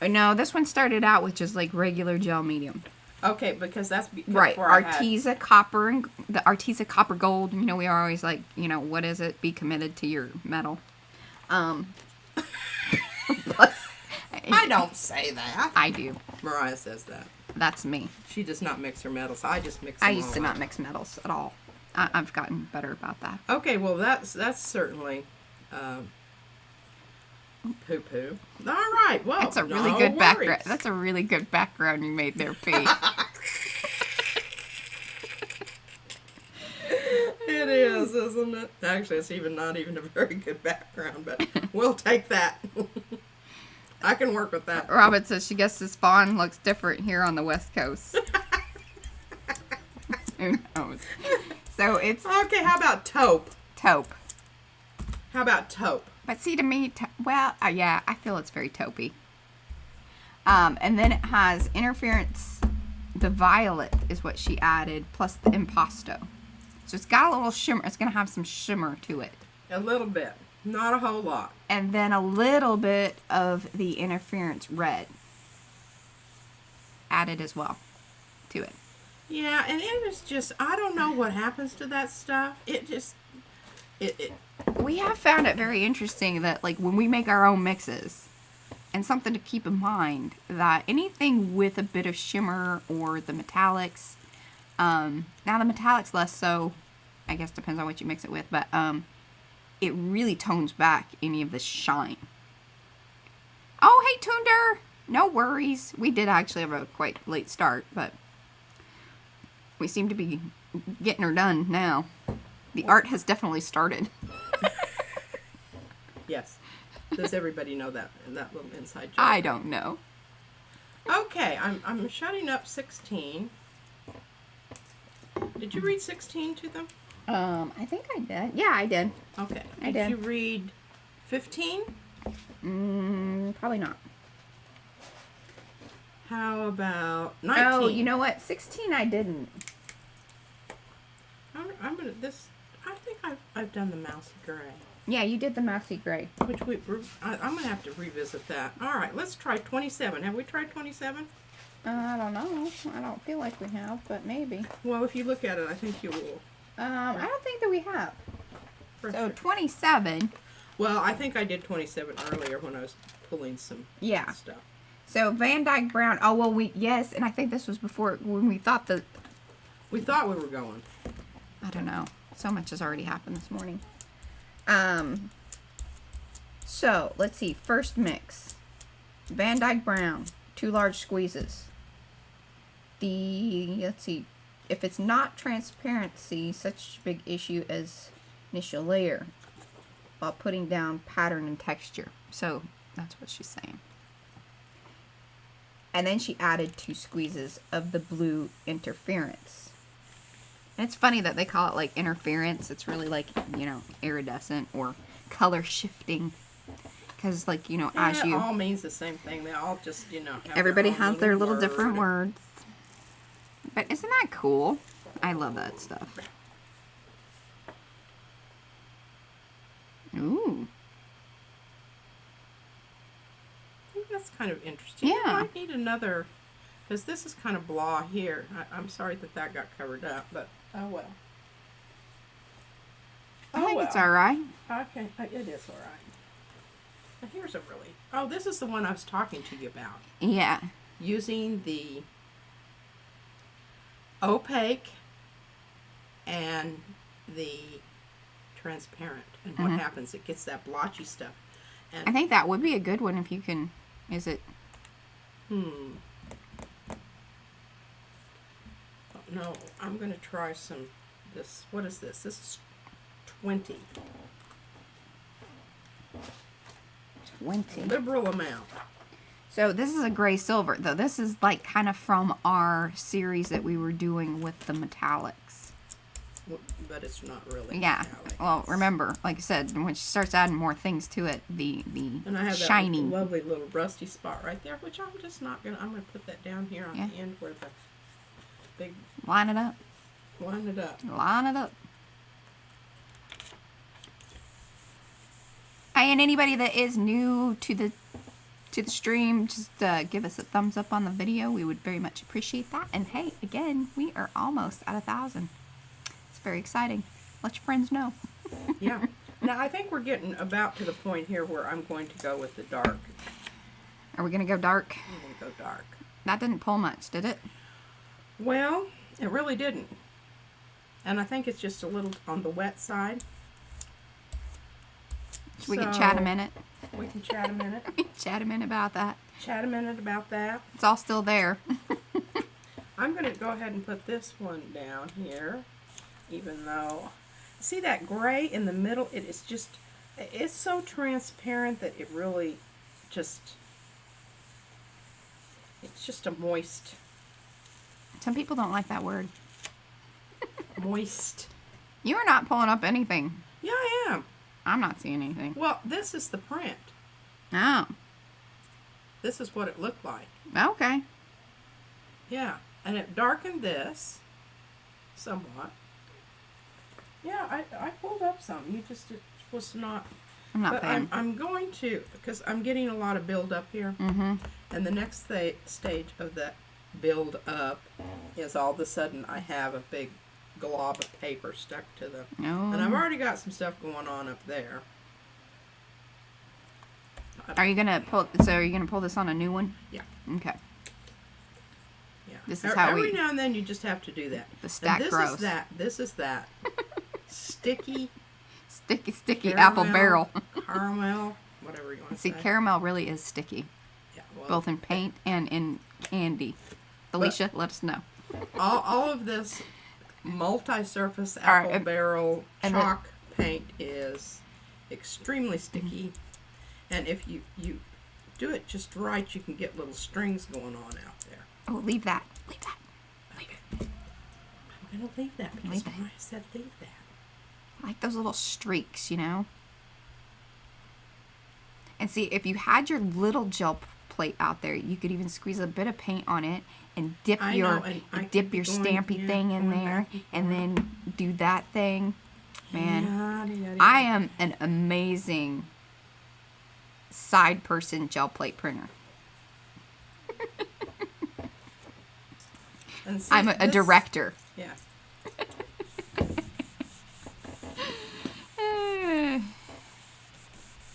No, this one started out with just, like, regular gel medium. Okay, because that's right. Artesa copper and the Artesa copper gold. We are always like, what is it? Be committed to your metal. Plus, I don't say that. I do. Mariah says that. That's me. She does not mix her metals. I just mix them. I used to not mix metals at all. I've gotten better about that. Okay, well that's certainly poo-poo. All right, well, that's a really good background. That's a really good background you made there, P. It is, isn't it? Actually, it's not even a very good background, but we'll take that. I can work with that. Robin says she guesses Fawn looks different here on the West Coast. Who knows? So it's... Okay, how about taupe? Taupe. How about taupe? But see, to me, yeah, I feel it's very taupey. And then it has interference. The violet is what she added, plus the impasto. So it's got a little shimmer. It's going to have some shimmer to it. A little bit. Not a whole lot. And then a little bit of the interference red. added as well to it. Yeah, and it is just, I don't know what happens to that stuff. It just, it We have found it very interesting that, like, when we make our own mixes, and something to keep in mind, that anything with a bit of shimmer or the metallics, now the metallics less so, I guess depends on what you mix it with, but it really tones back any of the shine. Oh, hey, Tunder! No worries. We did actually have a quite late start, but we seem to be getting her done now. The art has definitely started. yes. Does everybody know that little inside joke? I don't know. Okay, I'm shutting up 16. Did you read 16 to them? I think I did. Yeah, I did. Okay. I did. You read 15? Probably not. How about 19? Oh, you know what? 16 I didn't. I'm gonna I think I've done the mousy gray. Yeah, you did the mousy gray. Which I'm gonna have to revisit that. All right, let's try 27. Have we tried 27? I don't know. I don't feel like we have, but maybe. Well, if you look at it, I think you will. I don't think that we have. For So sure. 27. Well, I think I did 27 earlier when I was pulling some stuff. So Van Dyke Brown. Oh well, yes, and I think this was before when we thought that. We thought we were going. I don't know. So much has already happened this morning. So let's see. First mix. Van Dyke Brown. 2 large squeezes. Let's see. If it's not transparency, such big issue as initial layer, while putting down pattern and texture. So that's what she's saying. And then she added 2 squeezes of the blue interference. And it's funny that they call it like interference. It's really like, iridescent or color shifting. Because, like, as it you... all means the same thing. They all just, have Everybody their own has their little word. different words. But isn't that cool? I love that stuff. Ooh. I think that's kind of interesting. Yeah. I might need another, because this is kind of blah here. I'm sorry that got covered up, but oh well. I think it's alright. Okay, it is all right. Now here's a really... Oh, this is the one I was talking to you about. Yeah. Using the opaque and the transparent. And what happens, it gets that blotchy stuff. And I think that would be a good one if you can... Is it... No, I'm going to try some... What is this? This is 20. 20. Liberal amount. So this is a gray silver, though. This is like kind of from our series that we were doing with the metallics. But it's not really Yeah. metallic. Well, remember, like I said, when she starts adding more things to it, the And I have shiny. that lovely little rusty spot right there, which I'm just not going to... I'm going to put that down here on the end where the big... Line it up. Line it up. Line it up. Hey, and anybody that is new to the stream, just give us a thumbs up on the video. We would very much appreciate that. And hey, again, we are almost at 1,000. It's very exciting. Let your friends know. Yeah. Now, I think we're getting about to the point here where I'm going to go with the dark. Are we going to go dark? I'm going to go dark. That didn't pull much, did it? Well, it really didn't. And I think it's just a little on the wet side. We can chat a minute. We can chat a minute. Chat a minute about that. Chat a minute about that. It's all still there. I'm going to go ahead and put this one down here, even though, see that gray in the middle? It is just, it's so transparent that it really just, it's just a moist. Some people don't like that word. Moist. You are not pulling up anything. Yeah, I am. I'm not seeing anything. Well, this is the print. Oh. This is what it looked like. Okay. Yeah, and it darkened this somewhat. Yeah, I pulled up some. You just, it was not. I'm not But paying. I'm going to, because I'm getting a lot of build up here. Mm-hmm. And the next stage of that build up is all of a sudden I have a big glob of paper stuck to them. Oh. And I've already got some stuff going on up there. Are you gonna pull? So are you gonna pull this on a new one? Yeah. Okay. Yeah. This is how every now and then you just have to do that. The stack and this grows. is that. This is that. Sticky Sticky caramel, apple barrel. Caramel, whatever you want to See, say. caramel really is sticky, Yeah, well, both in paint and in candy. Alicia, let us know. all of this multi-surface All right, apple barrel and chalk paint is extremely sticky, and if you do it just right, you can get little strings going on out there. Oh, leave that. Leave that. Leave it. I'm gonna leave that because Leave it. I said leave that. Like those little streaks, you know? And see, if you had your little gel plate out there, you could even squeeze a bit of paint on it and dip I your know, and I dip could be your going- stampy yeah, thing in going there back and and then do that thing. Man, Yada, yada, I yada. am an amazing side person gel plate printer. And see, I'm a this- director. Yeah.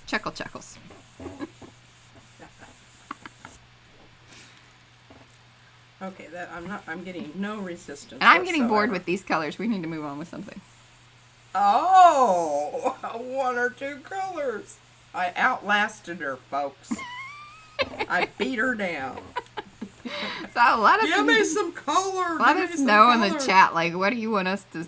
Chuckles. Okay, that I'm getting no resistance. And I'm getting bored whatsoever. with these colors. We need to move on with something. Oh, one or two colors. I outlasted her, folks. I beat her down. So let us Give me some color. let give us me some know in the color. chat, like, what do you want us to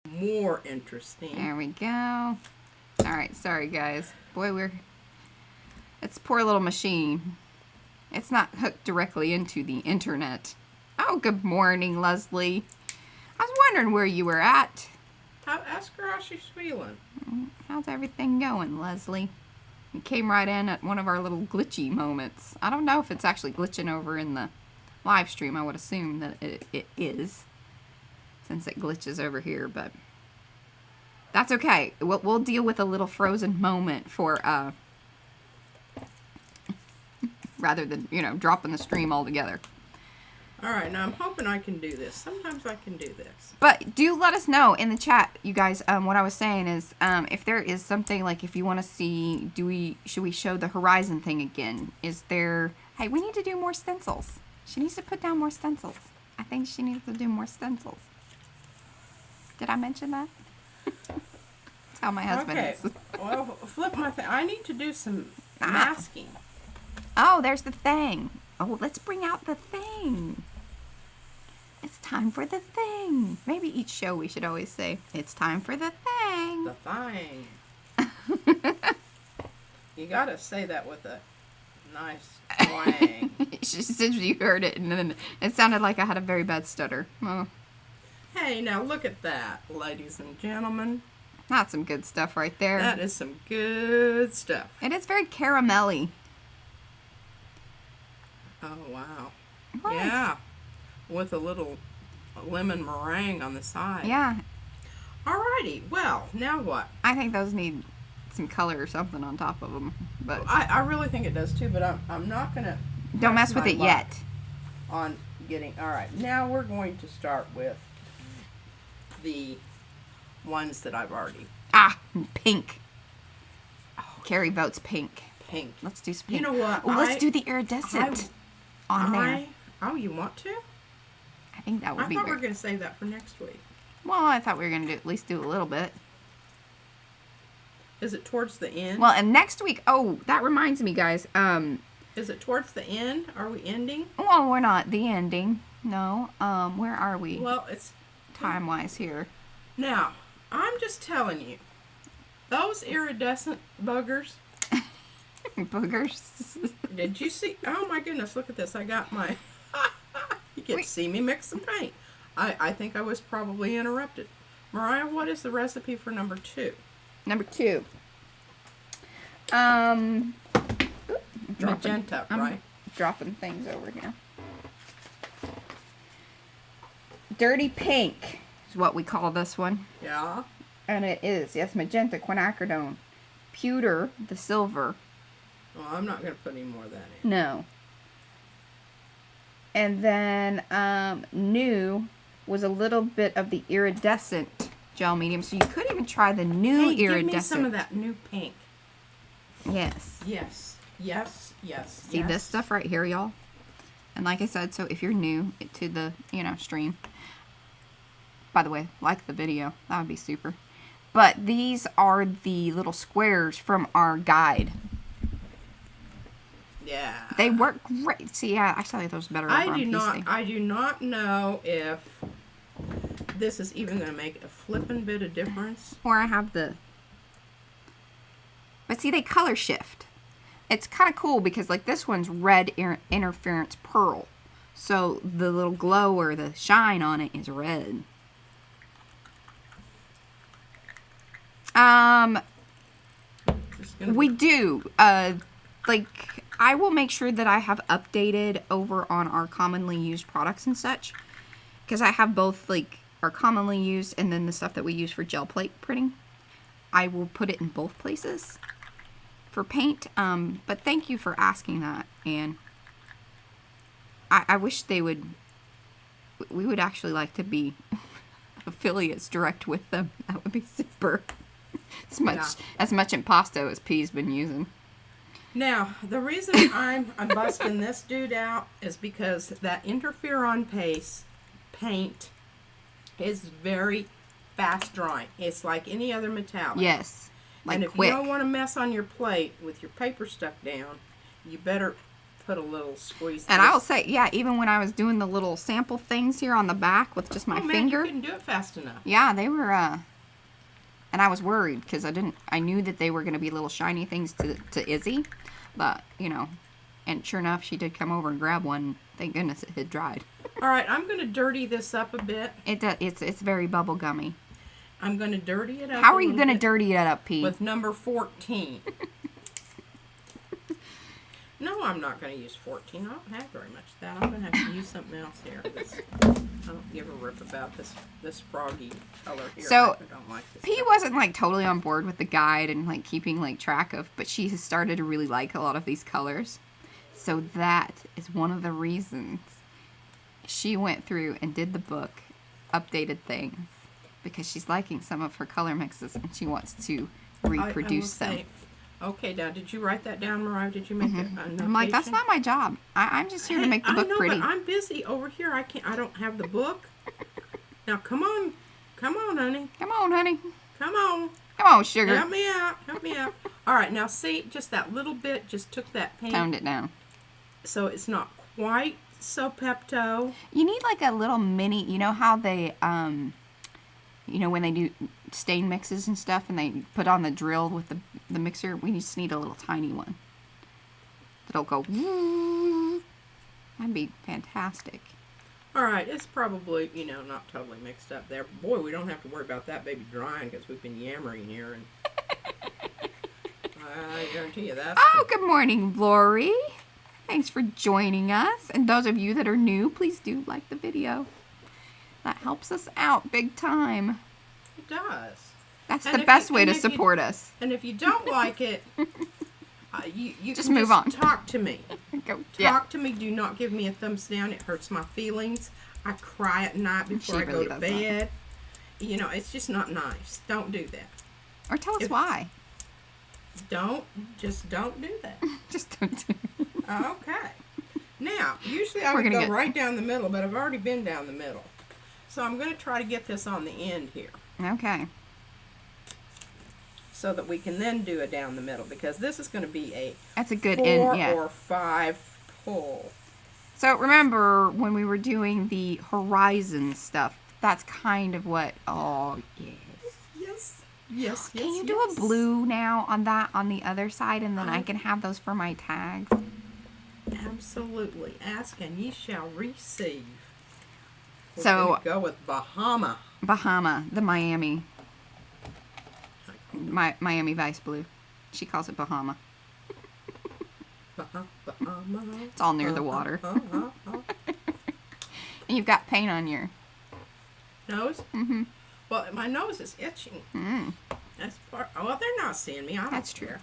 More interesting. There we go. All right, sorry guys. Boy, it's a poor little machine. It's not hooked directly into the internet. Oh, good morning, Leslie. I was wondering where you were at. Ask her how she's feeling. How's everything going, Leslie? You came right in at one of our little glitchy moments. I don't know if it's actually glitching over in the live stream. I would assume that it is, since it glitches over here, but that's okay. We'll deal with a little frozen moment for rather than, dropping the stream altogether. All right, now I'm hoping I can do this. Sometimes I can do this. But do let us know in the chat, you guys. What I was saying is, if there is something, like, if you want to see, should we show the horizon thing again? Is there? Hey, we need to do more stencils. She needs to put down more stencils. I think she needs to do more stencils. Did I mention that? That's how my husband Okay. is. Well, flip my thing. I need to do some masking. Oh, there's the thing. Oh, let's bring out the thing. It's time for the thing. Maybe each show we should always say, it's time for the thing. The thing. You gotta say that with a nice twang. She said you heard it, and then it sounded like I had a very bad stutter. Oh, Hey, now look at that, ladies and gentlemen. that's some good stuff right there. That is some good stuff. It is very caramelly. Oh, wow. What? Yeah. With a little lemon meringue on the side. Yeah, Alrighty. Well, now what? I think those need some color or something on top of them. But I really think it does too, but I'm not going to... don't mess with it yet. On getting... Alright, now we're going to start with the ones that I've already... Ah, pink. Carrie votes pink. Pink. Let's do some pink. You know what? Oh, let's do the iridescent on there. Oh, you want to? I think that would I be thought we very... were going to save that for next week. Well, I thought we were going to at least do a little bit. Is it towards the end? Well, and next week... Oh, that reminds me, guys. Is it towards the end? Are we ending? Well, we're not the ending. No. Where are we? Well, it's... Time-wise here. Now, I'm just telling you. Those iridescent buggers... Boogers. Did you see? Oh my goodness, look at this. I got my... You can Wait. see me mix some paint. I think I was probably interrupted. Mariah, what is the recipe for number 2? Number 2. Magenta, I'm right? dropping things over here. Dirty Pink is what we call this one. Yeah. And it is, yes, magenta, quinacridone, pewter, the silver. Well, I'm not going to put any more of that in. No. And then new was a little bit of the iridescent gel medium. So you could even try the new Hey, iridescent. give me some of that new pink. Yes. Yes. Yes. Yes. See yes. this stuff right here, y'all? And like I said, so if you're new to the, stream, by the way, like the video. That would be super. But these are the little squares from our guide. Yeah. They work great. See, yeah, I like those better over on PC. I do not know if this is even going to make a flippin' bit of difference. Or I have the... But see, they color shift. It's kind of cool because, like, this one's red interference pearl. So the little glow or the shine on it is red. We do. Like, I will make sure that I have updated over on our commonly used products and such. Because I have both, like, our commonly used and then the stuff that we use for gel plate printing. I will put it in both places for paint. But thank you for asking that. And I wish they would... We would actually like to be affiliates direct with them. That would be super. As much impasto as P's been using. Now, the reason I'm busting this dude out is because that interferon paint is very fast drying. It's like any other metallic. Yes. Like and if quick. you don't want to mess on your plate with your paper stuck down, you better put a little squeeze. And I will say, yeah, even when I was doing the little sample things here on the back with just my finger. You couldn't do it fast enough. Yeah, they were, and I was worried because I knew that they were going to be little shiny things to Izzy. But, and sure enough, she did come over and grab one. Thank goodness it had dried. All right, I'm going to dirty this up a bit. It's very bubble gummy. I'm going to dirty it up. How are you going to dirty it up, Pete? With number 14. No, I'm not going to use 14. I don't have very much of that. I'm going to have to use something else here. I don't give a rip about this froggy color here. So, I don't like this P stuff. wasn't like totally on board with the guide and like keeping like track of, but she has started to really like a lot of these colors. So that is one of the reasons she went through and did the book, updated things, because she's liking some of her color mixes and she wants to reproduce them. Okay, now, did you write that down, Mariah? Did you make a notation? I'm like, that's not my job. I'm just here to make the book pretty. But I'm busy over here. I don't have the book. Now, come on, honey. Come on, honey. Come on. Come on, sugar. Help me out. All right, now see, just that little bit just took that paint. Toned it down. So it's not quite so Pepto. You need like a little mini, you know how they, when they do stain mixes and stuff and they put on the drill with the mixer, we just need a little tiny one that'll go woo. That'd be fantastic. All right, it's probably, not totally mixed up there. Boy, we don't have to worry about that baby drying because we've been yammering here. And I guarantee you that. Oh, good morning, Lori. Thanks for joining us. And those of you that are new, please do like the video. That helps us out big time. It does. That's the best way to support us. And if you don't like it, you just can move on. Talk to me. Talk to me. Do not give me a thumbs down. It hurts my feelings. I cry at night before I go to bed. It's just not nice. Don't do that. Or tell us why. Don't do that. Just don't do it. Okay. Now, usually I would go right down the middle, but I've already been down the middle. So I'm going to try to get this on the end here. Okay. So that we can then do a down the middle, because this is going to be a that's a good 4 end, yeah. or 5 pull. So remember when we were doing the horizon stuff, that's kind of what, Yes. Can you do a blue now on the other side, and then I can have those for my tags? Absolutely. Ask and ye shall receive. We're So gonna go with Bahama, the Miami Vice Blue. She calls it Bahama. Bahama. It's all near the water. And you've got paint on your Nose? Mm-hmm. Well, my nose is itching. Mm. That's part. Well, they're not seeing me. I don't That's true. care.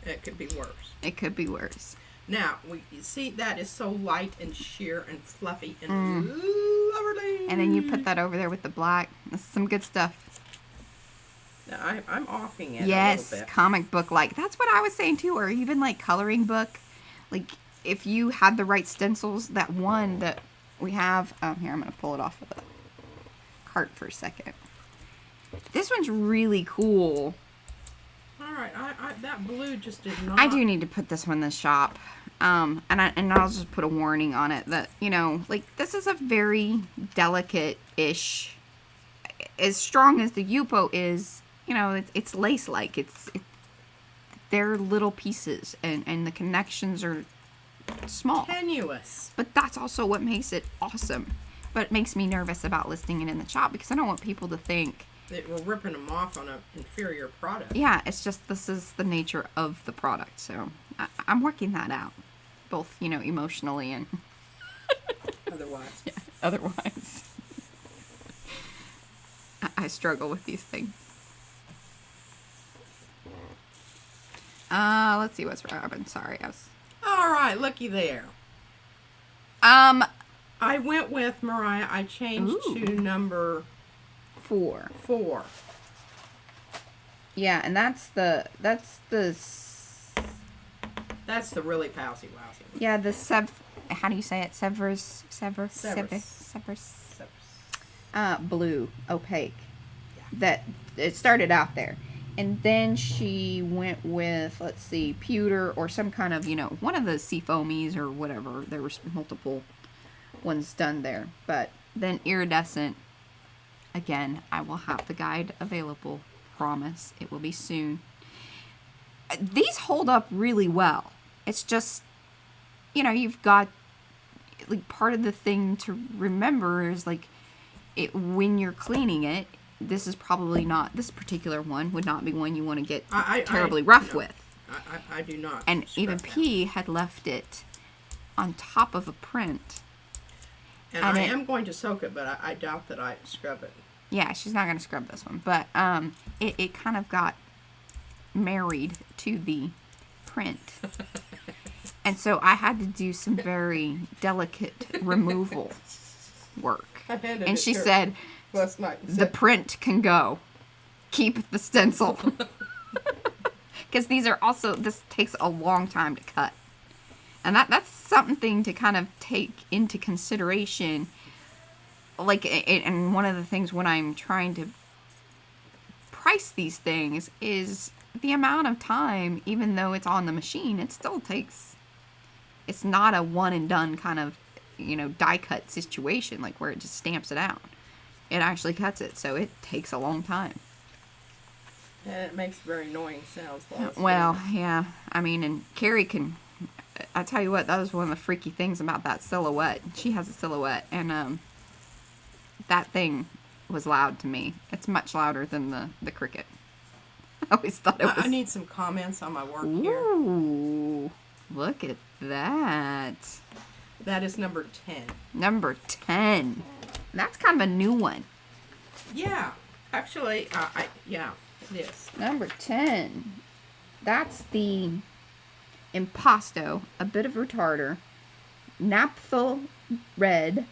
It could be worse. It could be worse. Now, you see that is so light and sheer and fluffy and lovely. And then you put that over there with the black. That's some good stuff. Now, I'm offing it a Yes, little bit. comic book like. That's what I was saying too, or even like coloring book. Like if you had the right stencils, that one that we have. Here, I'm going to pull it off of the cart for a second. This one's really cool. All right, that blue just did not. I do need to put this one in the shop. And I'll just put a warning on it that, you know, like this is a very delicate-ish, as strong as the Yupo is, you know, it's lace-like. They're little pieces and the connections are small. Tenuous. But that's also what makes it awesome. But it makes me nervous about listing it in the shop because I don't want people to think That we're ripping them off on an inferior product. yeah, it's just this is the nature of the product. So I'm working that out, both, you know, emotionally and Otherwise. yeah, otherwise. I struggle with these things. Let's see what's Robin. Sorry, I was. All right, looky there. I went with Mariah. I changed Ooh. to number 4. 4. Yeah, and that's the That's the really pousy lousy one. yeah, the how do you say it? Severus. Blue, opaque. Yeah. That it started out there. And then she went with, let's see, pewter or some kind of, you know, one of the sea foamies or whatever. There were multiple ones done there. But then iridescent. Again, I will have the guide available. Promise. It will be soon. These hold up really well. It's just, you know, you've got, like, part of the thing to remember is, like, when you're cleaning it, this is probably not, this particular one would not be one you want to get terribly rough with. I do not. And even scrub that. P had left it on top of a print. And I am going to soak it, but I doubt that I scrub it. Yeah, she's not going to scrub this one. But it kind of got married to the print. And so I had to do some very delicate removal work. And she said, last night. the print can go. Keep the stencil. Because these are also, this takes a long time to cut. And that's something to kind of take into consideration. Like, and one of the things when I'm trying to price these things is the amount of time, even though it's on the machine, it still takes, it's not a one and done kind of, you know, die cut situation, like where it just stamps it out. It actually cuts it, so it takes a long time. And it makes very annoying sounds. While it's Well, doing yeah, I mean, and Carrie can, I tell you what, that was one of the freaky things about that silhouette. She has a silhouette, and that thing was loud to me. It's much louder than the Cricut. I always thought it was. I need some comments on my work here. Ooh, look at that. That is number 10. Number 10. That's kind of a new one. Yeah, actually, yeah, it is. Number 10. That's the Impasto, a bit of retarder, Naphthol red,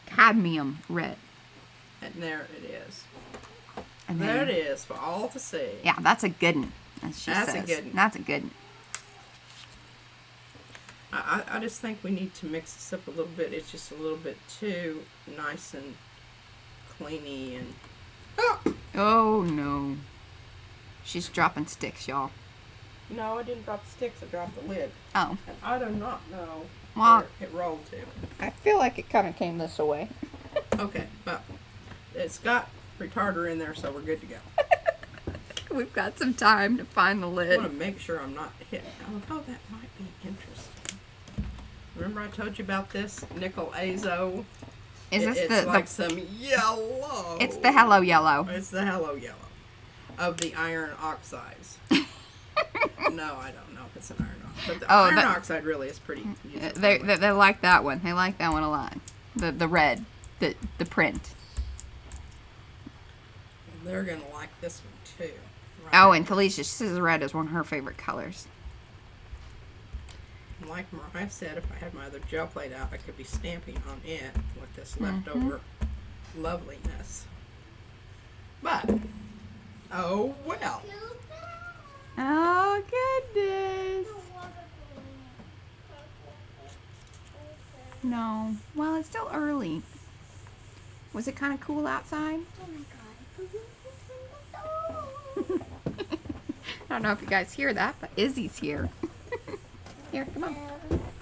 cadmium red. And there it is. And There then, it is for all to see. yeah, that's a good one, as she That's a says. good one. That's a good one. I just think we need to mix this up a little bit. It's just a little bit too nice and cleany and... Oh! Oh, no. She's dropping sticks, y'all. No, I didn't drop the sticks. I dropped the lid. Oh. And I do not know Well, where it rolled to. I feel like it kind of came this way. Okay, but it's got retarder in there, so we're good to go. We've got some time to find the I lid. want to make sure I'm not hitting. Oh, that might be interesting. Remember I told you about this nickel azo? Is this it's the like some yellow. It's the hello yellow. It's the hello yellow of the iron oxides. No, I don't know if it's an iron oxide. But the iron oxide really is pretty useful. They like that one. They like that one a lot. The red. the print. They're going to like this one too. Right? Oh, and Felicia, she says red is one of her favorite colors. Like Mariah said, if I had my other gel plate out, I could be stamping on it with this leftover loveliness. But, oh well. Oh, goodness. No. Well, it's still early. Was it kind of cool outside? Oh my god. I don't know if you guys hear that, but Izzy's here. Here, come on.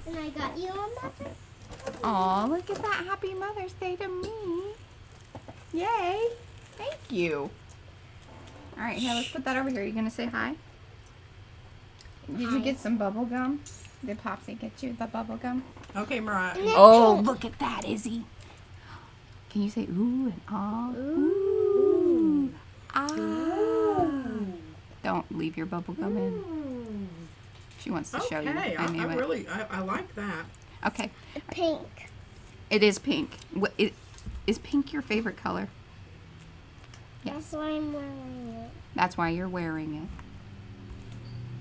And I got you on Mother. Aw, look at that. Happy Mother's Day to me. Yay. Thank you. All right, here, let's put that over here. Are you going to say hi? Did you get some bubble gum? Did Popsy get you the bubble gum? Okay, Mariah. Oh, look at that, Izzy. Can you say ooh and ah? Ooh. Ah. Don't leave your bubble gum in. She wants to show you. Okay, I knew it. I like that. Okay. Pink. It is pink. Is pink your favorite color? That's why I'm wearing it. That's why you're wearing it.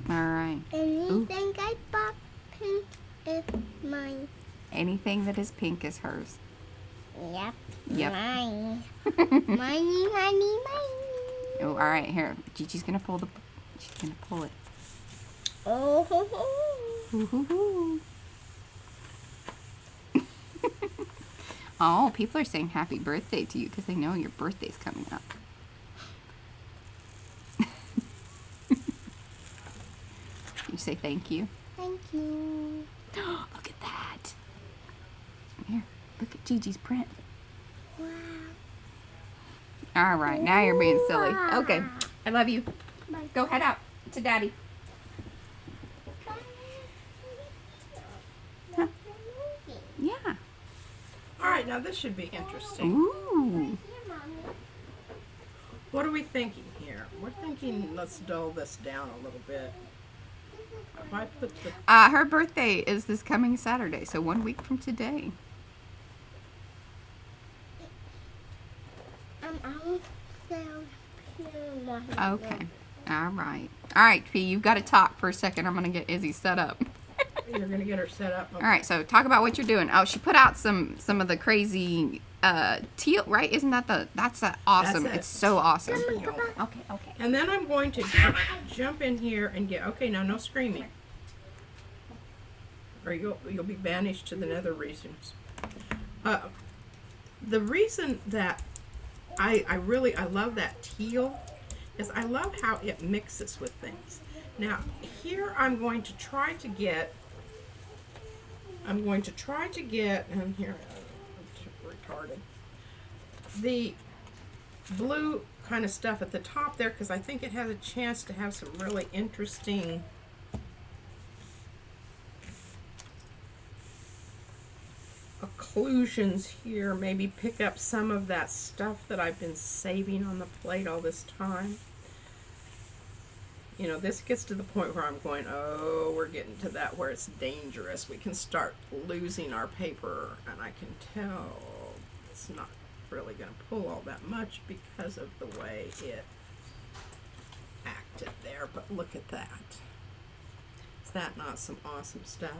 All right. Anything I bought pink is mine. Anything that is pink is hers. Yep. Yep. Mine. Miney, miney, miney. Oh, all right. Here, Gigi's gonna pull She's gonna pull it. Oh, ho, ho. Ooh, hoo, hoo. Oh, people are saying happy birthday to you because they know your birthday's coming up. You say thank you. Thank you. Look at that. Here, look at Gigi's print. Wow. All right, now you're being silly. Okay, I love you. Bye. Go head out to Daddy. Huh. Yeah. All right, now this should be interesting. Ooh. What are we thinking here? We're thinking let's dull this down a little bit. If I put the Her birthday is this coming Saturday, so 1 week from today. Okay. All right. All right, P, you've got to talk for a second. I'm going to get Izzy set up. you're gonna get her set up. All right, so talk about what you're doing. Oh, she put out some of the crazy teal, right? Isn't that that's awesome? That's it. It's so awesome. Teal. Okay. And then I'm going to jump in here and get. Okay, now no screaming, or you'll be banished to the nether regions. The reason that I love that teal is I love how it mixes with things. Now here I'm going to try to get, and here, retarded, the blue kind of stuff at the top there because I think it has a chance to have some really interesting occlusions here. Maybe pick up some of that stuff that I've been saving on the plate all this time. You know, this gets to the point where I'm going, oh, we're getting to that where it's dangerous. We can start losing our paper, and I can tell it's not really going to pull all that much because of the way it acted there. But look at that. Is that not some awesome stuff?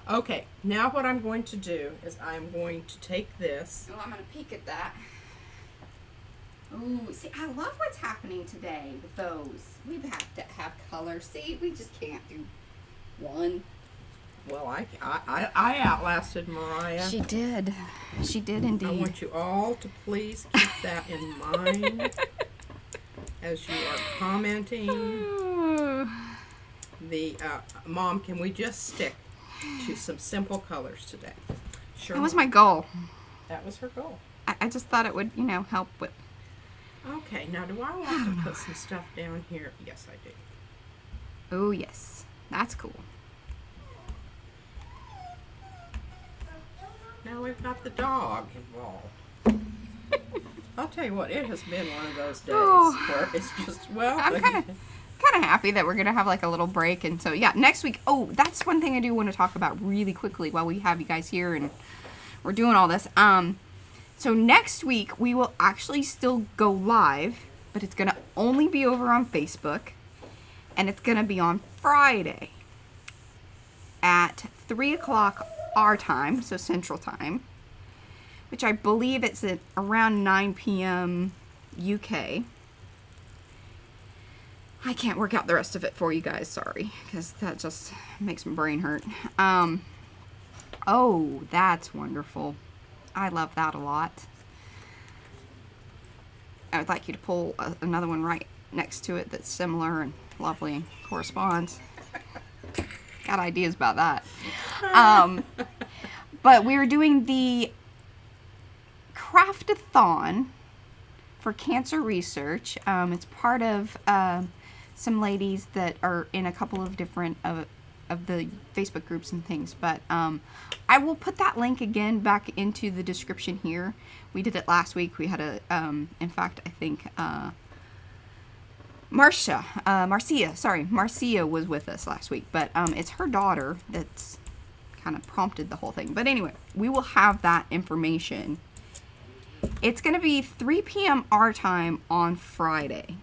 Okay, now what I'm going to do is I'm going to take this. Oh, I'm going to peek at that. Ooh, see, I love what's happening today with those. We have to have color. See, we just can't do one. Well, I outlasted Mariah. She did. She did indeed. I want you all to please keep that in mind as you are commenting. The Mom, can we just stick to some simple colors today? Sure. That was my goal. That was her goal. I just thought it would, help with. Okay, now do I want to put some stuff down here? Yes, I do. Oh, yes. That's cool. Now we've got the dog involved. I'll tell you what, it has been one of those days where it's just, well... I'm kind of happy that we're going to have like a little break. And so, yeah, next week, that's one thing I do want to talk about really quickly while we have you guys here. And we're doing all this. So next week we will actually still go live, but it's gonna only be over on Facebook, and it's gonna be on Friday at 3 o'clock our time, so Central Time, which I believe it's at around 9 p.m. UK. I can't work out the rest of it for you guys, sorry, because that just makes my brain hurt. Oh, that's wonderful. I love that a lot. I would like you to pull another one right next to it that's similar and lovely and corresponds. Got ideas about that. But we're doing the Craftathon for cancer research. It's part of some ladies that are in a couple of different of the Facebook groups and things, but I will put that link again back into the description here. We did it last week. We had a in fact, I think Marcia was with us last week, but it's her daughter that's kind of prompted the whole thing. But anyway, we will have that information. It's going to be 3 p.m. our time on Friday.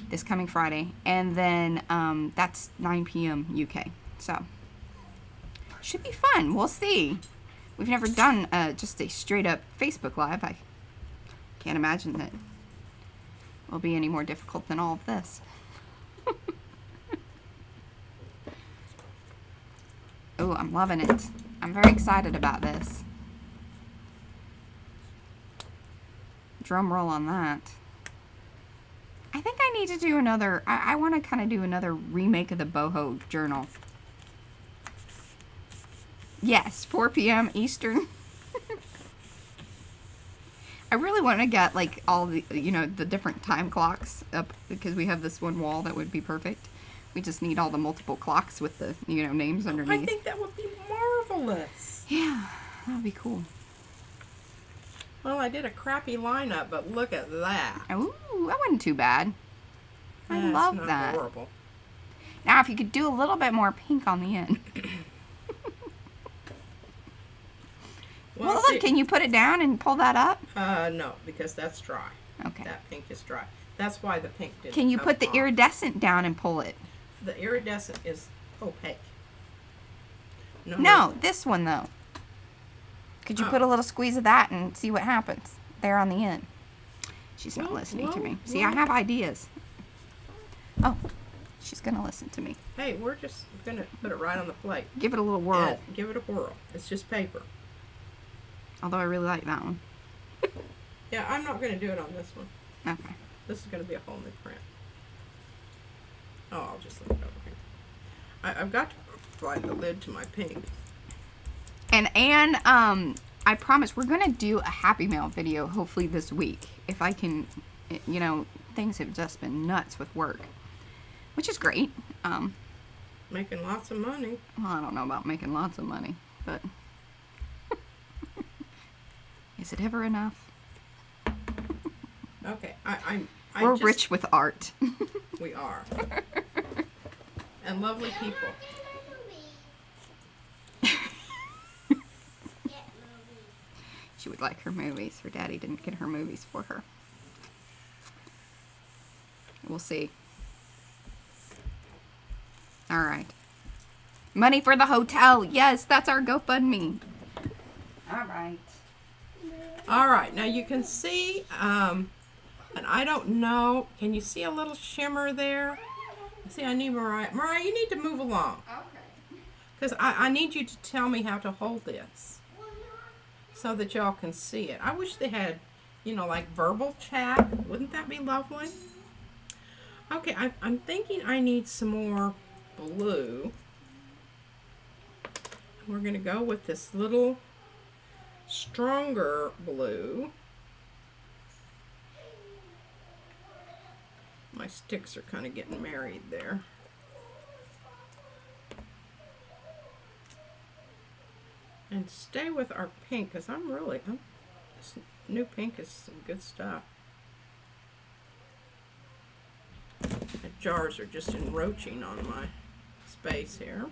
This coming Friday, and then that's 9 p.m. UK. So should be fun. We'll see. We've never done just a straight up Facebook Live. I can't imagine that will be any more difficult than all of this. Oh, I'm loving it. I'm very excited about this. Drum roll on that. I think I need to do another, I want to kind of do another remake of the boho journal. Yes, 4 p.m. Eastern. I really want to get like all the, the different time clocks up, because we have this one wall that would be perfect. We just need all the multiple clocks with the, names underneath. I think that would be marvelous. Yeah, that would be cool. Well, I did a crappy lineup, but look at that. Ooh, that wasn't too bad. I That's love not that. horrible. Now, if you could do a little bit more pink on the end. Well, look, can you put it down and pull that up? No, because that's dry. Okay. That pink is dry. That's why the pink didn't Can you come put the off. iridescent down and pull it? The iridescent is opaque. No, this one, though. Could you put a little squeeze of that and see what happens there on the end? She's not listening to me. See, I have ideas. Oh, she's going to listen to me. Hey, we're just going to put it right on the plate. Give it a little whirl. Yeah, give it a whirl. It's just paper. Although I really like that one. Yeah, I'm not going to do it on this one. Okay. This is going to be a whole new print. Oh, I'll just leave it over here. I've got to find the lid to my pink. And Anne, I promise we're going to do a Happy Mail video hopefully this week. If I can, things have just been nuts with work. Which is great. Making lots of money. Well, I don't know about making lots of money, but is it ever enough? Okay, We're rich with art. We are. And lovely people. She would like her movies. Her daddy didn't get her movies for her. We'll see. All right. Money for the hotel. Yes, that's our GoFundMe. All right. All right, now you can see, and I don't know, can you see a little shimmer there? See, I need Mariah. Mariah, you need to move along. Okay. Because I need you to tell me how to hold this so that y'all can see it. I wish they had, like verbal chat. Wouldn't that be lovely? Okay, I'm thinking I need some more blue. We're going to go with this little stronger blue. My sticks are kind of getting married there. And stay with our pink, because this new pink is some good stuff. The jars are just encroaching on my space here.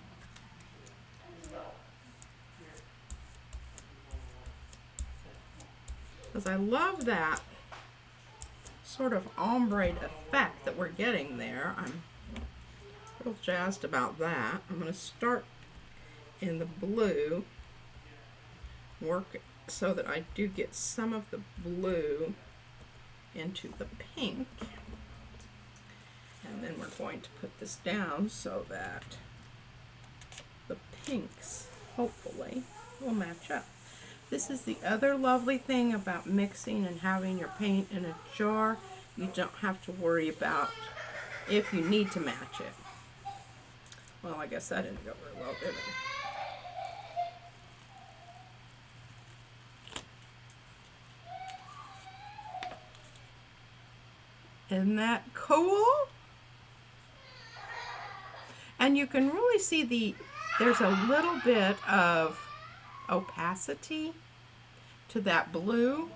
Because I love that sort of ombre effect that we're getting there. I'm real jazzed about that. I'm going to start in the blue, work so that I do get some of the blue into the pink. And then we're going to put this down so that the pinks, hopefully, will match up. This is the other lovely thing about mixing and having your paint in a jar. You don't have to worry about if you need to match it. Well, I guess that didn't go very well, did it? Isn't that cool? And you can really see there's a little bit of opacity to that blue,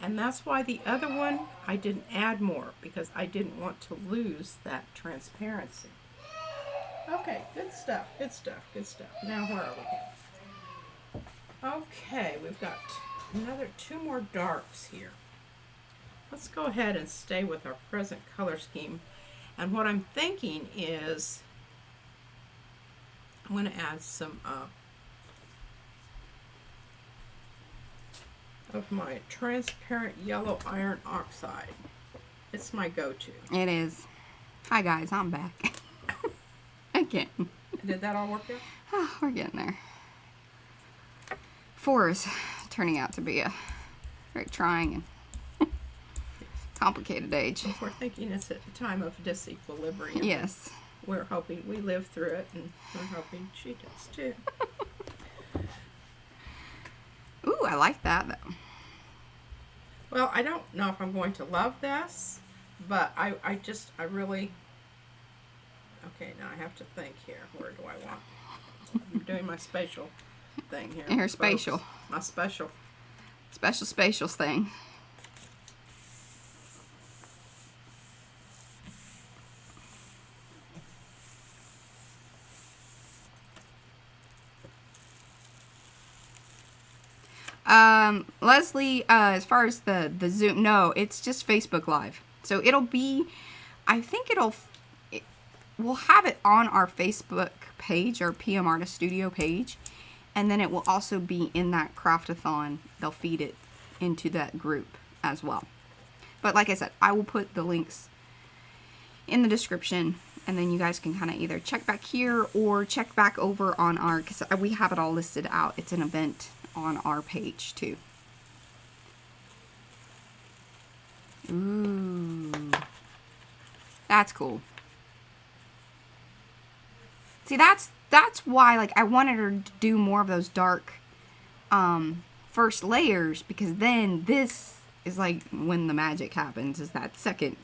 and that's why the other one I didn't add more, because I didn't want to lose that transparency. Okay, good stuff, good stuff, good stuff. Now where are we? Okay, we've got two more darks here. Let's go ahead and stay with our present color scheme. And what I'm thinking is I'm going to add some of my transparent yellow iron oxide. It's my go-to. It is. Hi guys, I'm back. Again. Did that all work out? Oh, we're getting there. 4 is turning out to be a very trying and complicated age. We're thinking it's at a time of disequilibrium. Yes. We're hoping we live through it, and we're hoping she does too. Ooh, I like that though. Well, I don't know if I'm going to love this, but I really... Okay, now I have to think here. Where do I want? I'm doing my spatial thing here. Your spatial. My special. Special spatial thing. Leslie, as far as the Zoom, no, it's just Facebook Live. So it'll be, I think we'll have it on our Facebook page, our PM Artist Studio page, and then it will also be in that Craftathon. They'll feed it into that group as well. But like I said, I will put the links in the description, and then you guys can kind of either check back here or check back over on our, because we have it all listed out. It's an event on our page too. Ooh, that's cool. See, that's why, like, I wanted her to do more of those dark first layers, because then this is like when the magic happens, is that second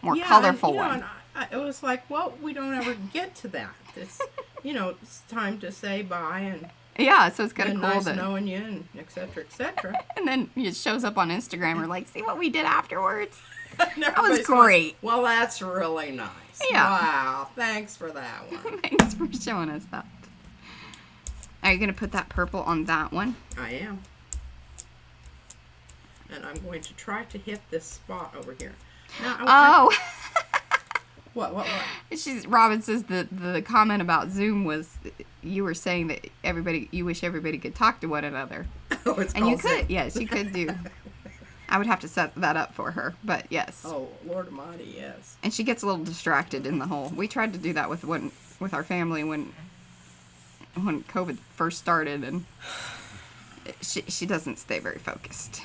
more colorful and, one. And it was like, well, we don't ever get to that. It's it's time to say bye, and yeah, so it's kind of cool. Nice knowing you, and et cetera, et cetera. And then it shows up on Instagram, or like, see what we did afterwards. That was great. Like, well, that's really nice. Yeah. Wow, thanks for that one. Thanks for showing us that. Are you going to put that purple on that one? I am. And I'm going to try to hit this spot over here. Now, What? Robin says the comment about Zoom was, you were saying that you wish everybody could talk to one another. Oh, it's and you could, Zoom. yes, you could do. I would have to set that up for her, but yes. Oh, Lord Almighty, yes. And she gets a little distracted in the whole. We tried to do that with our family when COVID first started, and she doesn't stay very focused.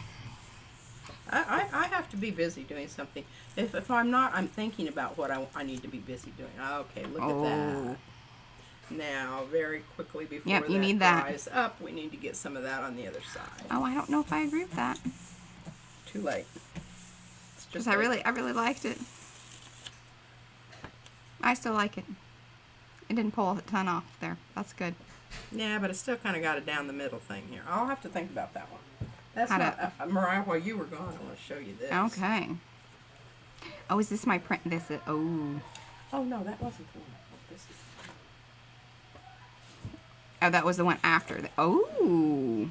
I have to be busy doing something. If I'm not, I'm thinking about what I need to be busy doing. Okay, look at that. Now, very quickly before you need that dries up, we need to get some of that on the other side. Oh, I don't know if I agree with that. Too late. Because I really liked it. I still like it. It didn't pull a ton off there. That's good. Yeah, but it's still kind of got a down the middle thing here. I'll have to think about that one. That's not Mariah. While you were gone, I want to show you this. Okay. Oh, is this my print? This is Oh no, that wasn't the one. This is. Oh, that was the one after. Oh.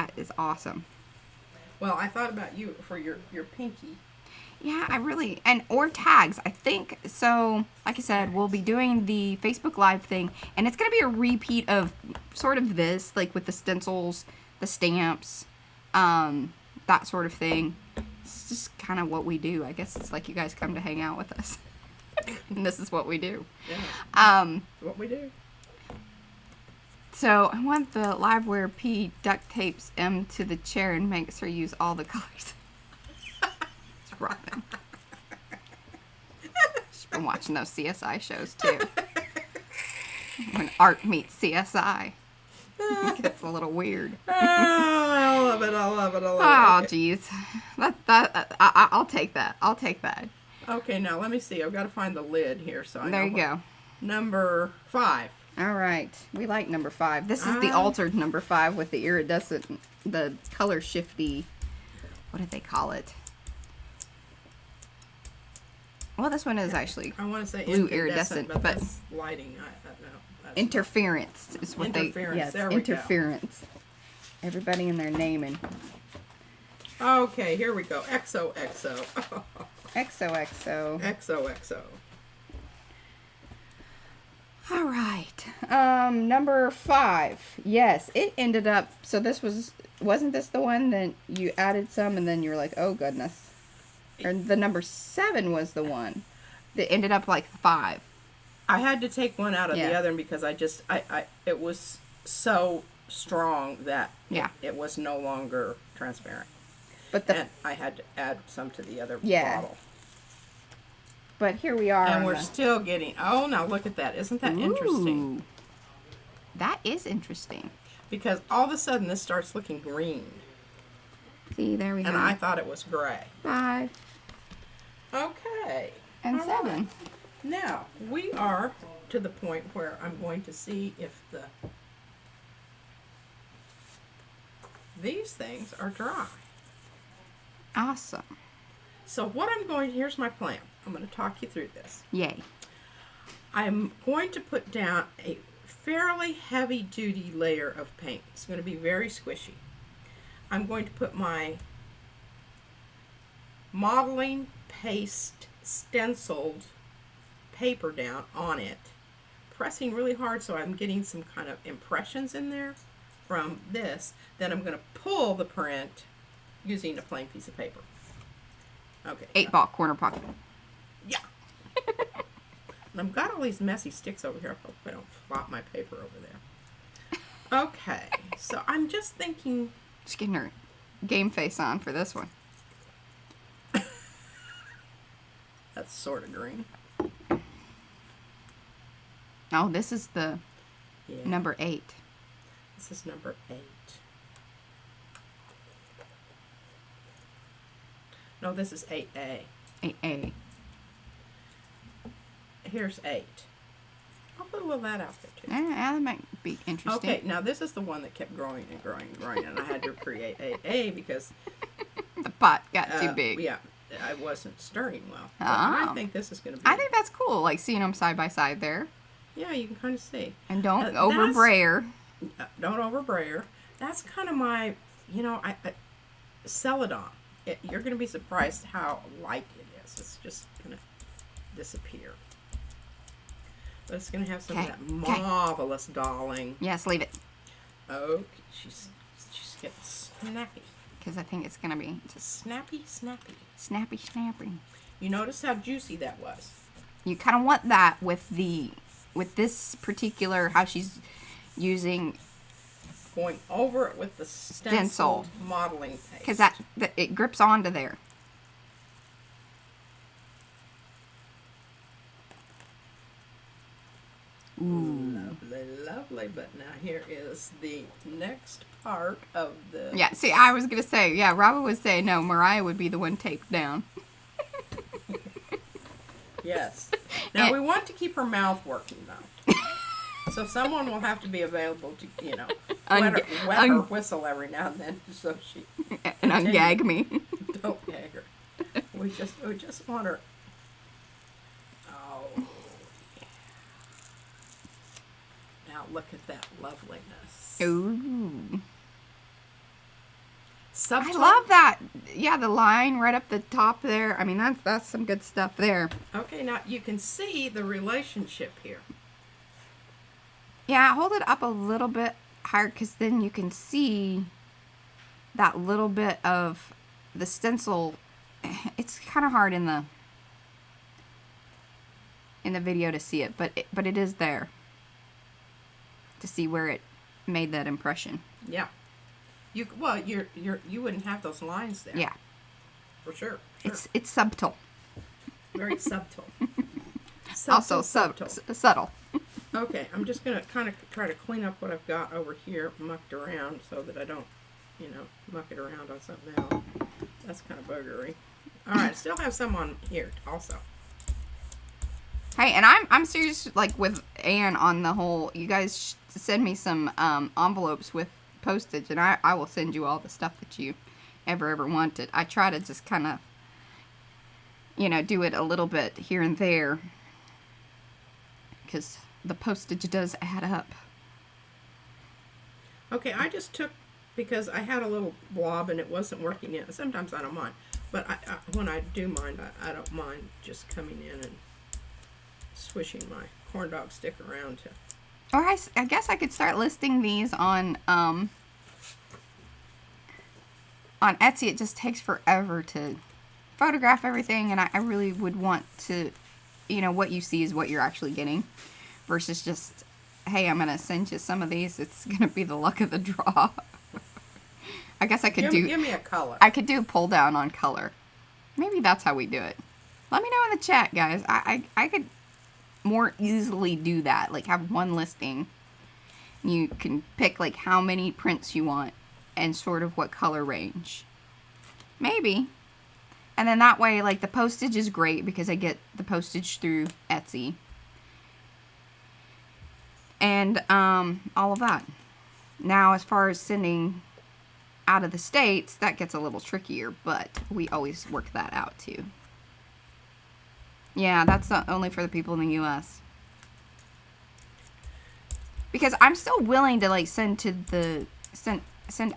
That is awesome. Well, I thought about you for your pinky. Yeah, I really, or tags. I think so. Like I said, we'll be doing the Facebook Live thing, and it's gonna be a repeat of sort of this, like with the stencils, the stamps, that sort of thing. It's just kind of what we do. I guess it's like you guys come to hang out with us, and this is what we do. Yeah. What we do. So I want the Liveware P duct tapes M to the chair and makes her use all the colors. It's Robin. She's been watching those CSI shows too. When art meets CSI. It gets a little weird. I love it. Oh, jeez. I'll take that. I'll take that. Okay, now let me see. I've got to find the lid here. So I There know you go. Number 5. All right. We like number 5. This is the altered number 5 with the iridescent, the color shifty. What did they call it? Well, this one is actually I want to say blue iridescent, but but that's lighting. No, that's interference is what Interference, yes, there we go. interference. Everybody in their naming. not. Okay, here we go. XOXO. XOXO. XOXO. All right. Number 5. Yes, it ended up. So this wasn't this the one that you added some and then you were like, oh goodness. Or the number 7 was the one that ended up like 5. I had to take one out of Yeah. the other because I it was so strong that Yeah. it was no longer transparent. But And I had to add some to the other Yeah. bottle. but here we are. And on we're the- still getting, oh, now look at that. Isn't that interesting? Ooh. That is interesting. Because all of a sudden this starts looking green. See, there we And go. I thought it was gray. 5 Okay. and All 7. right. Now, we are to the point where I'm going to see if these things are dry. Awesome. So what here's my plan. I'm going to talk you through this. Yay. I'm going to put down a fairly heavy duty layer of paint. It's going to be very squishy. I'm going to put my modeling paste stenciled paper down on it, pressing really hard so I'm getting some kind of impressions in there from this. Then I'm going to pull the print using a plain piece of paper. Okay. 8-ball corner pocket. Yeah. And I've got all these messy sticks over here. I hope I don't flop my paper over there. Okay. So I'm just thinking. Just getting her game face on for this one. That's sort of green. Oh, this is the Yeah. number 8. This is number 8. No, this is 8A. 8A. Here's 8. I'll put a little of that out there too. Yeah, that might be interesting. Okay, now this is the one that kept growing and growing and growing, and I had to create 8A because The pot got too big. Yeah, I wasn't stirring well. But Oh. I think this is going to be. I think that's cool, like seeing them side by side there. Yeah, you can kind of see. And don't That's- over-brayer. Don't overbrayer. That's kind of my, I Celadon. You're going to be surprised how light it is. It's just going to disappear. But it's going to have some of that Okay. marvelous dolling. Yes, leave it. Oh, she's getting snappy. Because I think it's going to be just Snappy. snappy, snappy. You notice how juicy that was. You kind of want that with this particular, how she's using, Going over it with the stenciled modeling paste. because that it grips onto there. Lovely, lovely. But now here is the next part of the... Yeah, see, I was going to say, yeah, Robin would say, no, Mariah would be the one taped down. Yes. Now, we want to keep her mouth working, though. So someone will have to be available to, wet her whistle every now and then so she... And ungag me. Don't gag her. We just want her... Oh. Yeah. Now, look at that loveliness. Ooh. subtle. I love that. Yeah, the line right up the top there. I mean, that's some good stuff there. Okay, now you can see the relationship here. Yeah, hold it up a little bit higher because then you can see that little bit of the stencil. It's kind of hard in the video to see it, but it is there to see where it made that impression. Yeah. You wouldn't have those lines there. Yeah. For sure. It's subtle. Very subtle. Also subtle. Okay, I'm just going to kind of try to clean up what I've got over here mucked around so that I don't, muck it around on something else. That's kind of buggery. All right, still have some on here also. Hey, and I'm serious, like, with Anne on the whole, you guys send me some envelopes with postage, and I will send you all the stuff that you ever wanted. I try to just kind of, do it a little bit here and there, because the postage does add up. Okay, I just took, because I had a little blob and it wasn't working yet. Sometimes I don't mind, but when I do mind, I don't mind just coming in and swishing my corn dog stick around to. Or I guess I could start listing these on Etsy. It just takes forever to photograph everything, and I really would want to, what you see is what you're actually getting, versus just, hey, I'm gonna send you some of these. It's gonna be the luck of the draw. I guess I could give me a color. I could do pull down on color. Maybe that's how we do it. Let me know in the chat, guys. I could more easily do that. Like, have one listing. You can pick, like, how many prints you want and sort of what color range. Maybe. And then that way, like, the postage is great because I get the postage through Etsy. And all of that. Now, as far as sending out of the States, that gets a little trickier, but we always work that out too. Yeah, that's not only for the people in the U.S. Because I'm still willing to, like, send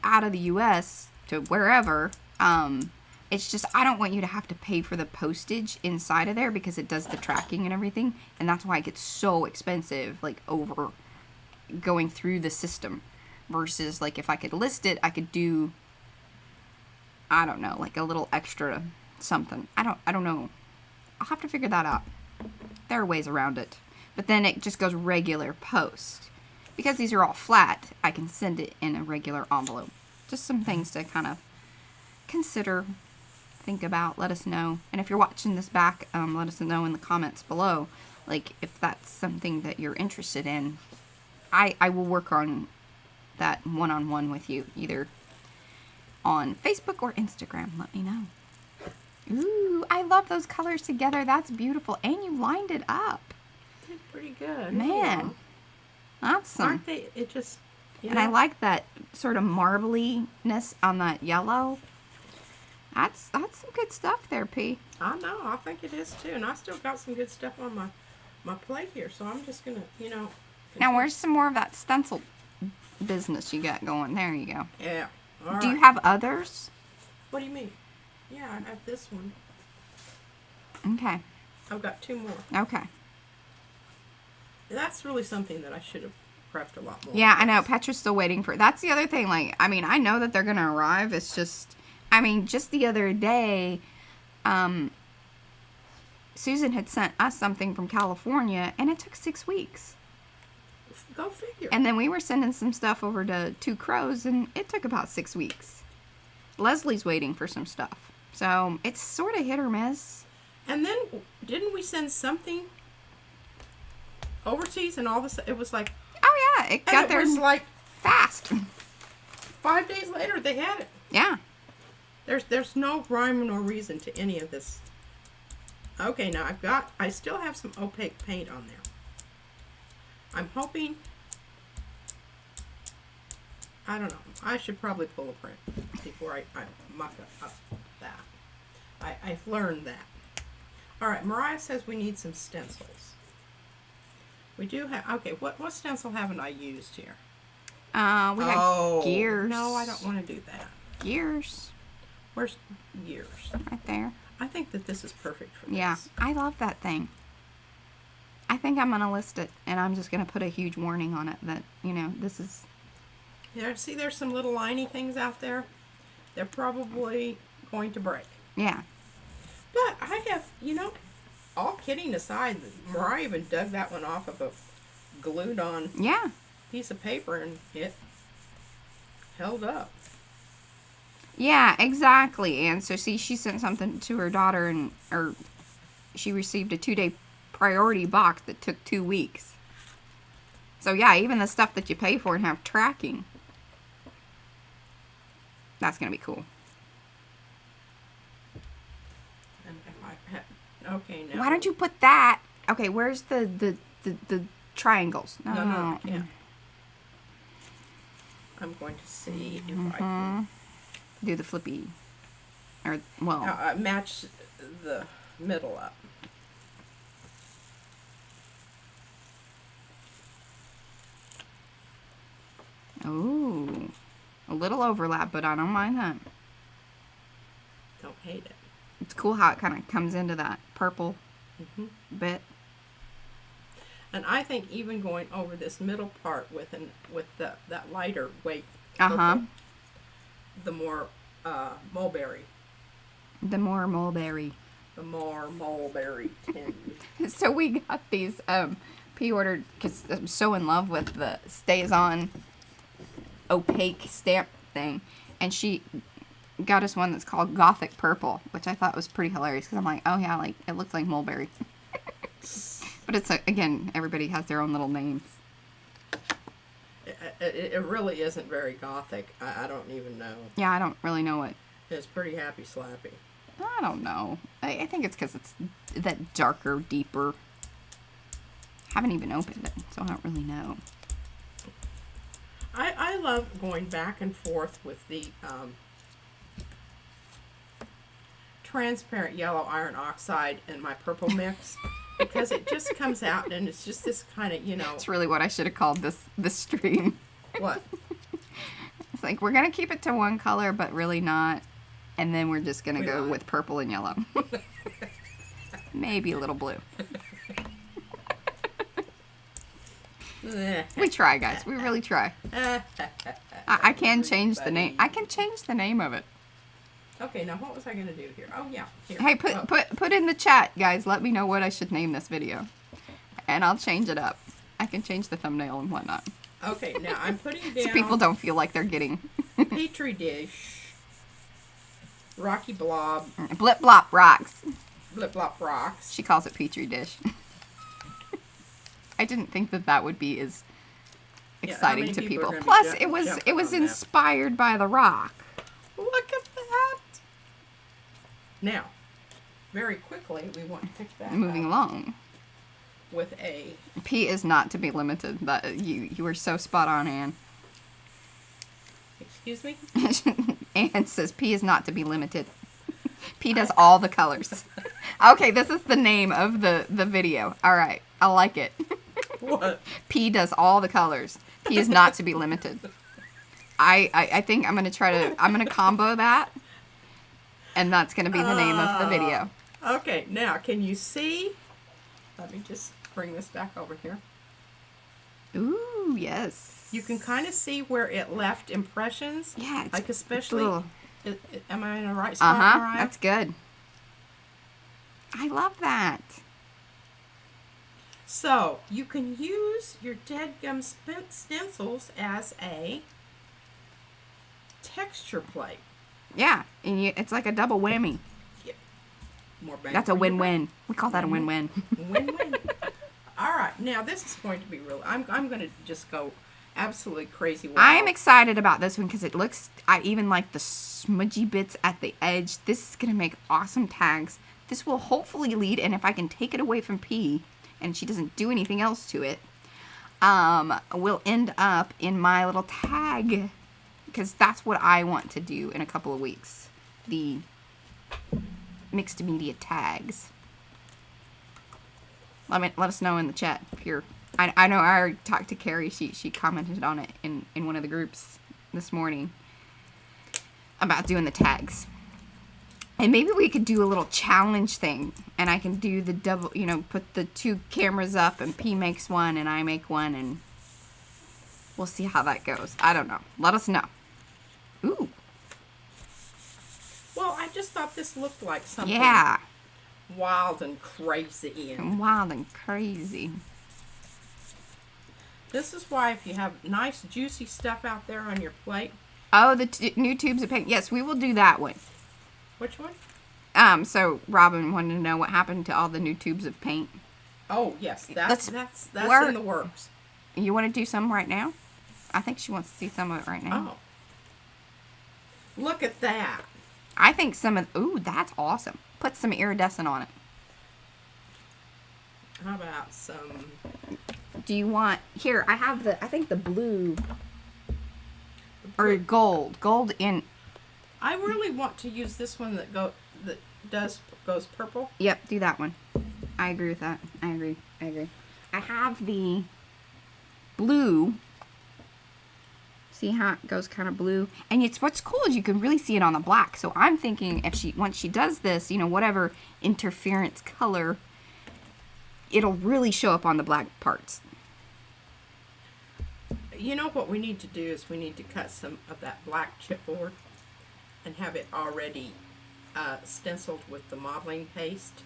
out of the U.S. to wherever. It's just I don't want you to have to pay for the postage inside of there because it does the tracking and everything, and that's why it gets so expensive, like, over going through the system. Versus, like, if I could list it, I could do, I don't know, like a little extra something. I don't know. I'll have to figure that out. There are ways around it. But then it just goes regular post. Because these are all flat, I can send it in a regular envelope. Just some things to kind of consider, think about, let us know. And if you're watching this back, let us know in the comments below, like, if that's something that you're interested in. I will work on that one-on-one with you, either on Facebook or Instagram. Let me know. Ooh, I love those colors together. That's beautiful. And you lined it up. Did pretty good. Man. Yeah. That's some. Aren't they? It just, And I like that sort of marbly-ness on that yellow. That's some good stuff there, P. I know. I think it is too. And I still got some good stuff on my plate here. So I'm just going to, Now, where's some more of that stencil business you got going? There you go. Yeah. All Do you right. have others? What do you mean? Yeah, I have this one. Okay. I've got two more. Okay. That's really something that I should have prepped a lot more. Yeah, I know. Petra's still waiting for. That's the other thing. Like, I mean, I know that they're gonna arrive. It's just, I mean, just the other day, Susan had sent us something from California, and it took 6 weeks. Go figure. And then we were sending some stuff over to Two Crows, and it took about 6 weeks. Leslie's waiting for some stuff, so it's sort of hit or miss. And then didn't we send something overseas and all this? It was like, Oh yeah, it got and there it was like fast. 5 days later they had it. Yeah. There's no rhyme nor reason to any of this. Okay, now I still have some opaque paint on there. I'm hoping, I don't know, I should probably pull a print before I muck up that. I've learned that. Alright, Mariah says we need some stencils. We do have, okay, what stencil haven't I used here? We got gears. No, I don't want to do that. Years. Where's years? Right there. I think that this is perfect for Yeah, this. I love that thing. I think I'm going to list it, and I'm just going to put a huge warning on it that, you know, this is... There, see, there's some little liney things out there. They're probably going to break. Yeah. But I have, you know, all kidding aside, Mariah even dug that one off of a glued on Yeah. piece of paper and it held up. Yeah, exactly. And so, see, she sent something to her daughter, or she received a 2-day priority box that took 2 weeks. So, yeah, even the stuff that you pay for and have tracking. That's going to be cool. And if I had, okay, now. Why don't you put that? Okay, where's the triangles? No, I can't. I'm going to see if I can Do the flippy. Or, well. match the middle up. Ooh. A little overlap, but I don't mind that. Don't hate it. It's cool how it kind of comes into that purple bit. And I think even going over this middle part with that lighter weight, Uh-huh. the more mulberry. The more mulberry. The more mulberry tinge. So we got these pre-ordered because I'm so in love with the stays on opaque stamp thing, and she got us one that's called Gothic Purple, which I thought was pretty hilarious because I'm like, oh yeah, like it looks like mulberry. But it's again, everybody has their own little names. It really isn't very gothic. I don't even know. Yeah, I don't really know what. It's pretty happy slappy. I don't know. I think it's because it's that darker, deeper. Haven't even opened it, so I don't really know. I love going back and forth with the transparent yellow iron oxide and my purple mix because it just comes out and it's just this kind of, you know. It's really what I should have called this stream. What? It's like we're gonna keep it to one color, but really not, and then we're just gonna go lied. with purple and yellow. Maybe a little blue. We try, guys. We really try. I can change the name. I can change the name of it. Okay, now what was I going to do here? Oh, yeah. Here. Hey, put in the chat, guys. Let me know what I should name this video, and I'll change it up. I can change the thumbnail and whatnot. Okay, now I'm putting down... So people don't feel like they're getting... Petri dish. Rocky blob. Blip blop rocks. Blip blop rocks. She calls it Petri dish. I didn't think that would be as exciting to people. Plus, it was inspired by The Rock. Look at that. Now, very quickly, we want to pick that Moving up along. with a... P is not to be limited. That you were so spot on, Anne. Excuse me? Anne says P is not to be limited. P does all the colors. Okay, this is the name of the video. All right, I like it. What? P does all the colors. P is not to be limited. I think I'm gonna combo that, and that's gonna be the name of the video. Okay, now can you see? Let me just bring this back over here. Ooh, yes. You can kind of see where it left impressions. Yeah, it's like especially. little... Am I in the right spot? Mariah? That's good. I love that. So you can use your dead gum stencils as a texture plate. Yeah, and it's like a double whammy. Yeah. More bang That's for a your win-win. We call that a win-win. buck. Win-win. All right, now this is going to be real. I'm going to just go absolutely crazy wild. I'm excited about this one because it looks. I even like the smudgy bits at the edge. This is gonna make awesome tags. This will hopefully lead, and if I can take it away from P, and she doesn't do anything else to it, will end up in my little tag, because that's what I want to do in a couple of weeks. The mixed media tags. Let us know in the chat if you're. I know I already talked to Carrie. She commented on it in one of the groups this morning. about doing the tags. And maybe we could do a little challenge thing. And I can do the double, you know, put the 2 cameras up and P makes one and I make one. And we'll see how that goes. I don't know. Let us know. Ooh. Well, I just thought this looked like something Yeah. wild and crazy. And Wild and crazy. this is why if you have nice juicy stuff out there on your plate. Oh, the new tubes of paint. Yes, we will do that one. Which one? So Robin wanted to know what happened to all the new tubes of paint. Oh, yes. Let's That's work. in the works. You want to do some right now? I think she wants to see some of it right now. Oh. Look at that. I think some of... Ooh, that's awesome. Put some iridescent on it. How about some... Do you want... Here, I have I think the blue... Or gold. Gold in... I really want to use this one that goes purple. Yep, do that one. I agree with that. I agree. I have the blue. See how it goes kind of blue? And what's cool is you can really see it on the black. So I'm thinking once she does this, you know, whatever interference color, it'll really show up on the black parts. You know what we need to do is we need to cut some of that black chipboard and have it already stenciled with the modeling paste.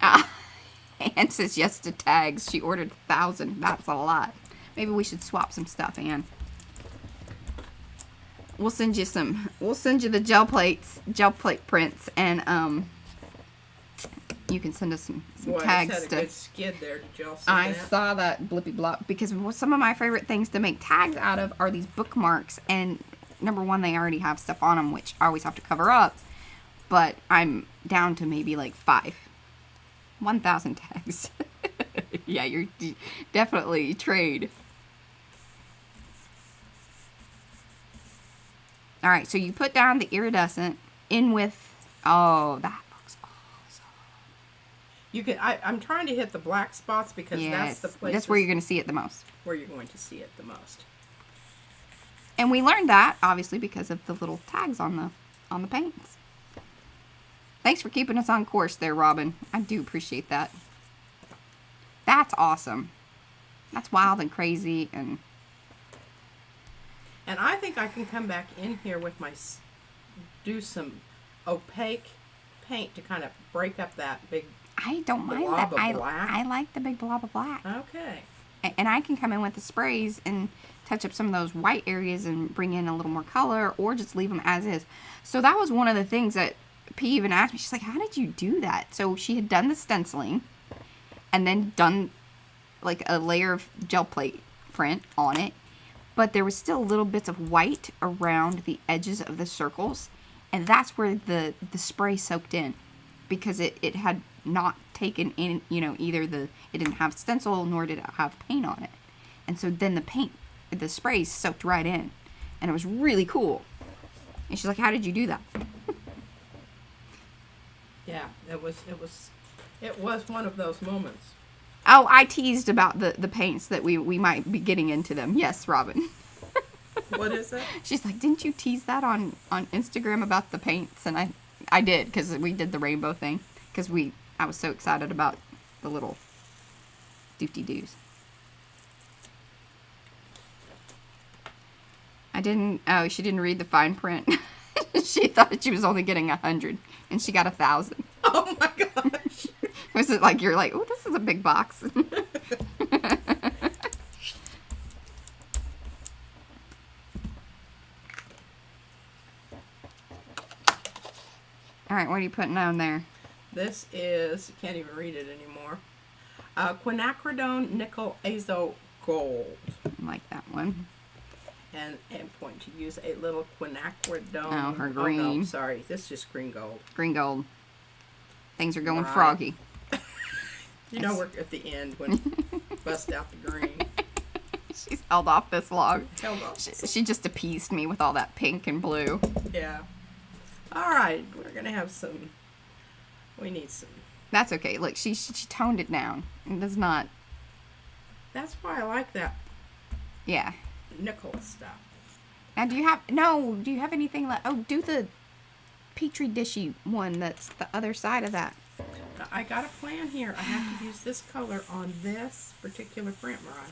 Anne says yes to tags. She ordered 1,000. That's a lot. Maybe we should swap some stuff, Anne. We'll send you the gel plate prints, and you can send us some Boy, tags. I just had a good skid there. Did y'all see I that? saw that blippy blop because some of my favorite things to make tags out of are these bookmarks. And number one, they already have stuff on them, which I always have to cover up. But I'm down to maybe like 1,000 tags. Yeah, you're definitely trade. All right, so you put down the iridescent in with, oh, that looks awesome. You can. I'm trying to hit the black spots because Yes, that's the place. that's where you're going to see it the most. Where you're going to see it the most. And we learned that obviously because of the little tags on the paints. Thanks for keeping us on course there, Robin. I do appreciate that. That's awesome. That's wild and crazy and I think I can come back in here with do some opaque paint to kind of break up that big. I don't mind blob that. of black. I like the big blob of black. Okay. And I can come in with the sprays and touch up some of those white areas and bring in a little more color or just leave them as is. So that was one of the things that P even asked me. She's like, how did you do that? So she had done the stenciling and then done like a layer of gel plate print on it. But there was still little bits of white around the edges of the circles. And that's where the spray soaked in. Because it had not taken in, you know, it didn't have stencil nor did it have paint on it. And so then the spray soaked right in. And it was really cool. And she's like, how did you do that? Yeah, it was one of those moments. Oh, I teased about the paints that we might be getting into them. Yes, Robin. What is it? She's like, didn't you tease that on Instagram about the paints? And I did, because we did the rainbow thing. Because I was so excited about the little doofy-doos. She didn't read the fine print. She thought she was only getting 100, and she got 1,000. Oh my gosh. Was it like, you're like, oh, this is a big box. All right, what are you putting on there? This is, you can't even read it anymore. Quinacridone Nickel Azo Gold. I like that one. And I'm going to use a little quinacridone. Oh, her Oh, green. no, sorry. This is just green gold. Green gold. Things are going Right. froggy. You know we're at the end when bust out the green. She's held off this long. Held off. She just appeased me with all that pink and blue. Yeah. All right. We're going to have some. We need some. That's okay. Look, she toned it down. It does not. That's why I like that Yeah. nickel stuff. Now, do you have anything left? Oh, do the Petri dishy one that's the other side of that. I got a plan here. I have to use this color on this particular print, Mariah.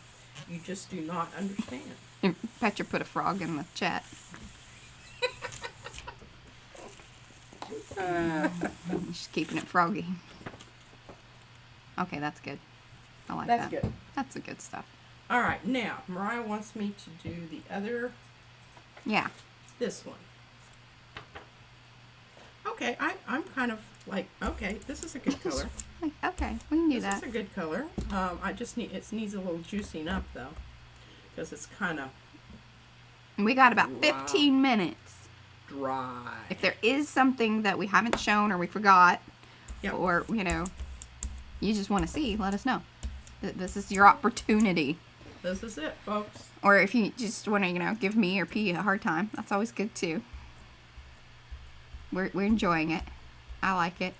You just do not understand. Petra put a frog in the chat. She's keeping it froggy. Okay, that's good. I like that. That's good. That's the good stuff. All right, now Mariah wants me to do the other. Yeah. This one. Okay, I'm kind of like, okay, this is a good color. Okay, we can do This that. is a good color. I just it needs a little juicing up though, because it's kind of We got about 15 minutes. dry. If there is something that we haven't shown or we forgot, Yep. or, you just want to see, let us know. This is your opportunity. This is it, folks. Or if you just want to, give me or P a hard time, that's always good too. We're enjoying it. I like it.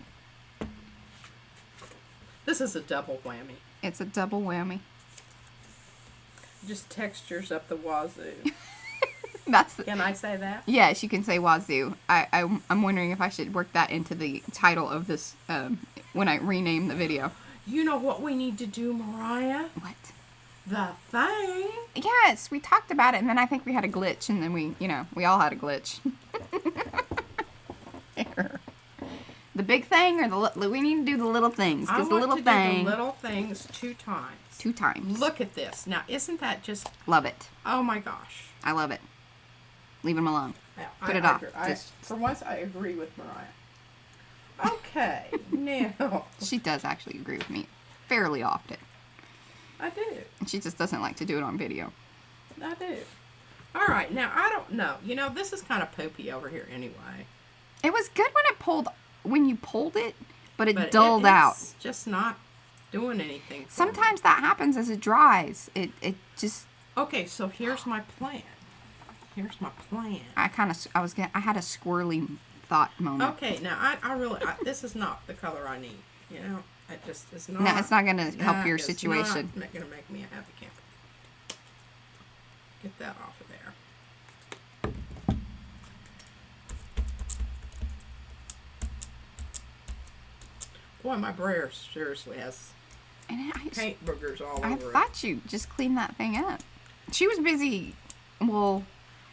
This is a double whammy. It's a double whammy. Just textures up the wazoo. That's Can I say that? yes, you can say wazoo. I'm wondering if I should work that into the title of this when I rename the video. You know what we need to do, Mariah? What? The thing. Yes, we talked about it, and then I think we had a glitch, and then we all had a glitch. The big thing, or we need to do the little things, I because the want little to thing. do the little things 2 times. 2 times. Look at this. Now, isn't that just? Love it. Oh my gosh. I love it. Leave him alone. Yeah, Put it off. For once, I agree with Mariah. Okay, now She does actually agree with me fairly often. I do. She just doesn't like to do it on video. I do. All right, now I don't know. This is kind of poopy over here anyway. It was good when you pulled it, but it But dulled out. It's just not doing anything. For Sometimes that happens as it dries. It just me. Okay, so here's my plan. Here's my plan. I had a squirrely thought moment. Okay, now I really this is not the color I need. It just is not. No, it's not going to help your it's situation. not going to make me a happy camper. Get that off of there. Boy, my brayer seriously has And paint boogers all I over it. thought you just cleaned that thing up. She was busy. Well,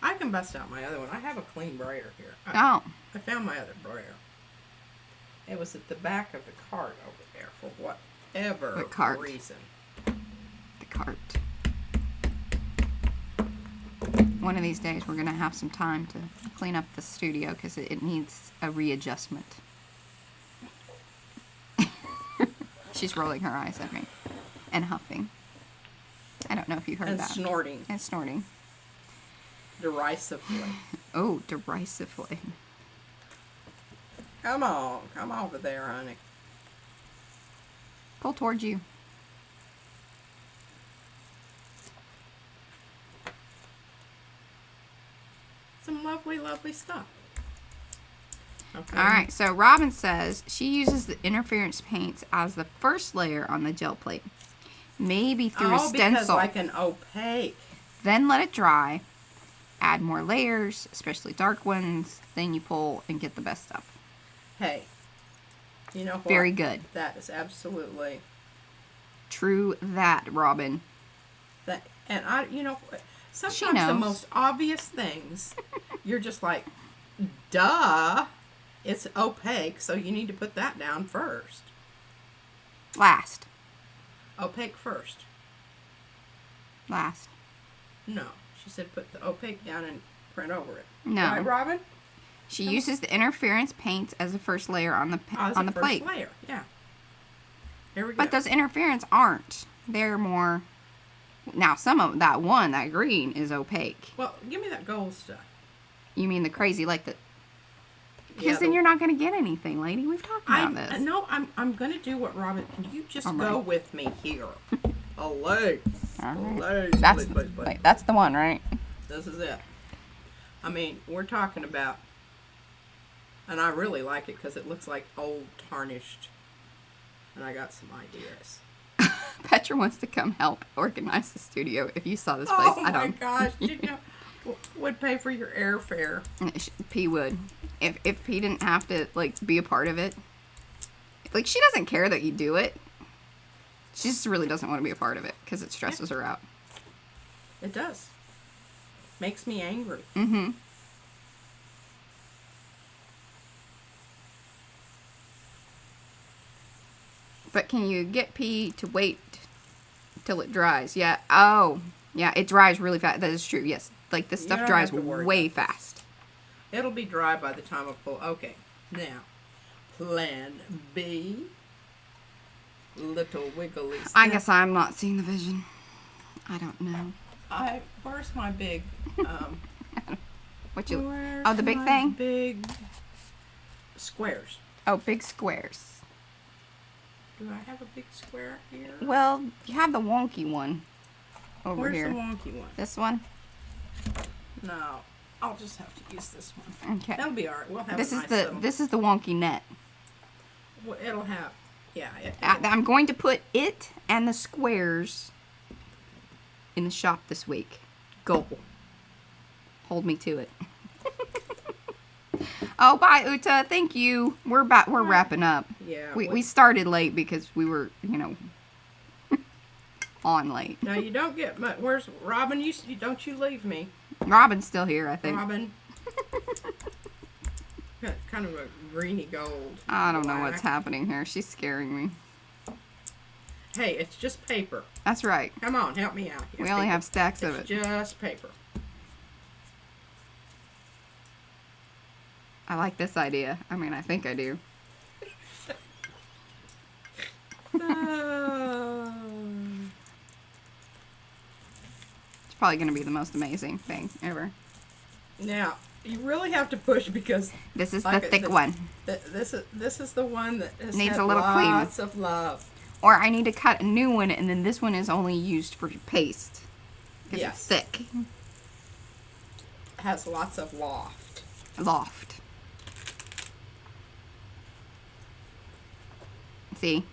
I can bust out my other one. I have a clean brayer here. oh, I found my other brayer. It was at the back of the cart over there for whatever What cart? reason. the cart. One of these days, we're going to have some time to clean up the studio because it needs a readjustment. She's rolling her eyes at me and huffing. I don't know if you heard And that. snorting And snorting. derisively. Oh, derisively. Come on. Come over there, honey. Pull towards you. Some lovely, lovely stuff. Okay. All right, so Robin says she uses the interference paints as the first layer on the gel plate. Maybe through a because stencil. like an opaque. Then let it dry. Add more layers, especially dark ones. Then you pull and get the best stuff. Hey, you know what? Very good. That is absolutely True that, Robin. that. And sometimes She the knows. most obvious things, you're just like, duh, it's opaque, so you need to put that down first. Last. Opaque first. Last. No, she said put the opaque down and print over it. No. Right, Robin? She uses the interference paints as the first layer on the Oh, on the first plate. layer. Yeah. Here we go. But those interference aren't. They're more. Now, some of that green is opaque. Well, give me that gold stuff. You mean the crazy, like the. Because Yeah, then the- you're not going to get anything, lady. We've talked about this. No, I'm going to do what Robin. Can you just All go right. with me here? Olay. All right. Olay. That's Olay, olay. wait, that's the one, right? This is it. I mean, we're talking about, and I really like it because it looks like old tarnished. And I got some ideas. Petra wants to come help organize the studio. If you saw this place, Oh I my don't. gosh! would pay for your airfare. P would. If P didn't have to, like, be a part of it. Like, she doesn't care that you do it. She just really doesn't want to be a part of it because it stresses her out. It does. Makes me angry. Mm-hmm. But can you get P to wait till it dries? Yeah. Oh, yeah, it dries really fast. That is true, yes. Like, this stuff don't dries have to worry way about fast. It'll be dry by the time I pull. Okay, now, plan B. Little wiggly step. I guess I'm not seeing the vision. I don't know. Where's my big, What you... where's Oh, the big my thing? big squares. Oh, big squares. Do I have a big square here? Well, you have the wonky one over Where's here. the wonky one? This one? No, I'll just have to use this one. Okay. That'll be alright. We'll have This a is nice the little, this is the wonky net. well, it'll have, yeah. I'm going to put it and the squares in the shop this week. Goal. Hold me to it. Oh, bye, Uta. Thank you. We're wrapping up. Yeah. We started late because we were, on late. Now you don't get much. Where's Robin? You don't you leave me, Robin's still here, I think. Robin. Got kind of a greeny gold. I don't know what's black. happening here. She's scaring me. Hey, it's just paper. That's right. Come on, help me out here. We only Paper. have stacks of It's it. just paper. I like this idea. I mean, I think I do. It's probably going to be the most amazing thing ever. Now you really have to push because This is like the I thick said, one. This is the one that has Needs had a little clean. lots of love. Or I need to cut a new one, and then this one is only used for paste. Because Yes. it's thick. Has lots of loft. Loft. See?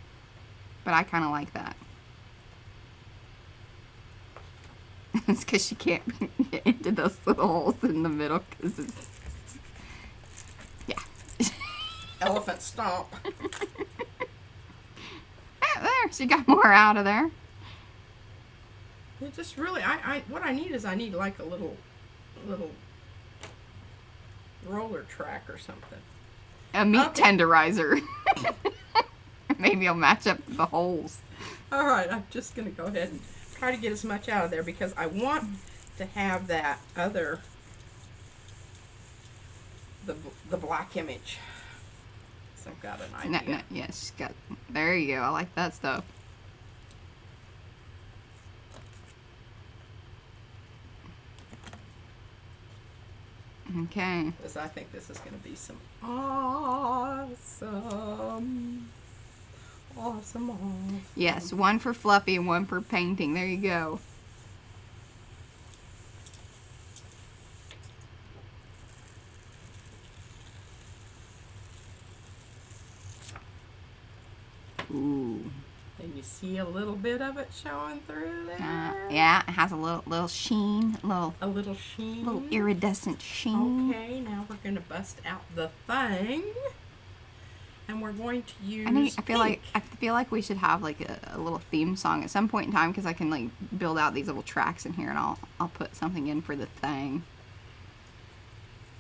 But I kind of like that. It's because she can't get into those little holes in the middle. Because it's... Yeah. Elephant stomp. There, she got more out of there. It just really, what I need is I need like a little roller track or something. A meat Okay. tenderizer. Maybe I'll match up the holes. All right, I'm just gonna go ahead and try to get as much out of there because I want to have that other, the black image. So I've got an idea. No, yes, she's got... There you go. I like that stuff. Okay. Because I think this is going to be some awesome. Yes, one for fluffy and one for painting. There you go. Ooh. And you see a little bit of it showing through there. Yeah, it has a little sheen, A little sheen. little iridescent sheen. Okay, now we're going to bust out the thing. And we're going to use I feel like we should have like a little theme song at some point in time because I can like build out these little tracks in here and I'll put something in for the thing.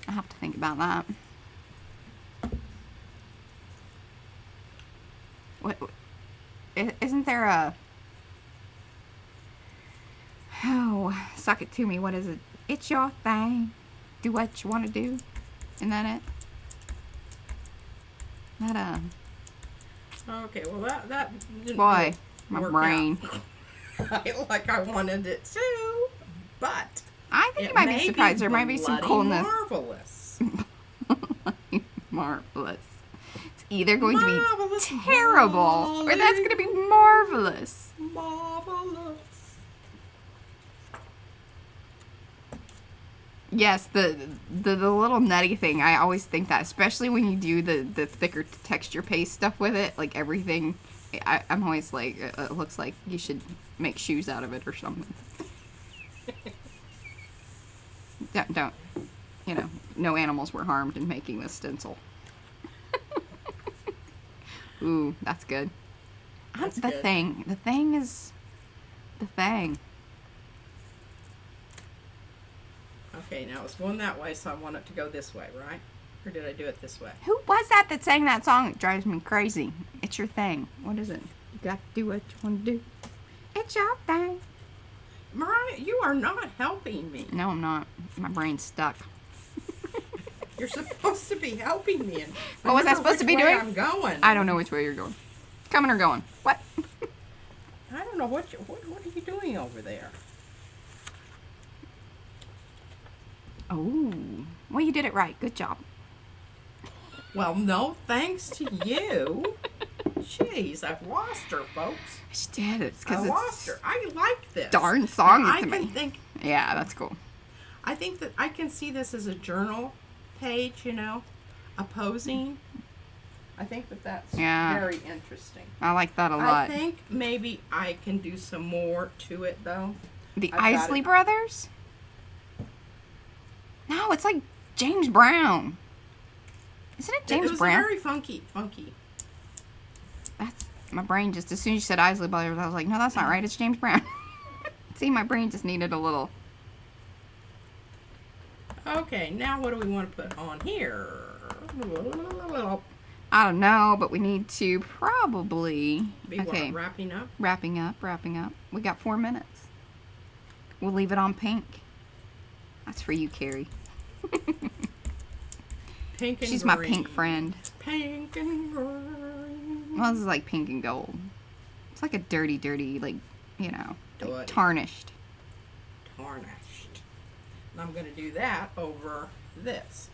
I have to think about that. What isn't there a... Oh, suck it to me. What is it? It's your thing. Do what you want to do. Isn't that it? That Okay, well that didn't boy, really my work brain. out like I wanted it to, but I think it you might may be surprised. There might be some bloody coolness. Marvelous. Marvelous. It's either going to Marvelous, be terrible or that's going to be marvelous. Marvelous. Yes, the little nutty thing. I always think that, especially when you do the thicker texture paste stuff with it, like everything. I'm always like, it looks like you should make shoes out of it or something. Don't. You know, no animals were harmed in making this stencil. Ooh, that's good. That's the good. thing. The thing is the thing. Okay, now it's going that way, so I want it to go this way, right? Or did I do it this way? Who was that sang that song? It drives me crazy. It's your thing. What is it? You got to do what you want to do. It's your thing. Mariah, you are not helping me. No, I'm not. My brain's stuck. You're supposed to be helping me. And What was I remember supposed to be which way doing? I'm going. I don't know which way you're going. Coming or going? What? I don't know what are you doing over there? Oh, well, you did it right. Good job. Well, no, thanks to you. Jeez, I've lost her, folks. She did. It's I because lost it's her. I like this. darn song Now, to I can me. think. Yeah, that's cool. I think that I can see this as a journal page. You know, a posing. I think that that's Yeah. very interesting. I like that a I lot. think maybe I can do some more to it, though. The I've got Isley it. Brothers? No, it's like James Brown. Isn't it James It was Brown? very funky. That's my brain just as soon as you said Isley Brothers, I was like, no, that's not right. It's James Brown. See, my brain just needed a little. Okay, now what do we want to put on here? I don't know, but we need to probably. Be Okay, what, wrapping up? wrapping up. We got 4 minutes. We'll leave it on pink. That's for you, Carrie. Pink and She's green. my pink friend. Pink and green. Well, this is like pink and gold. It's like a dirty, like, you know, like Dirty. tarnished. Tarnished. And I'm going to do that over this.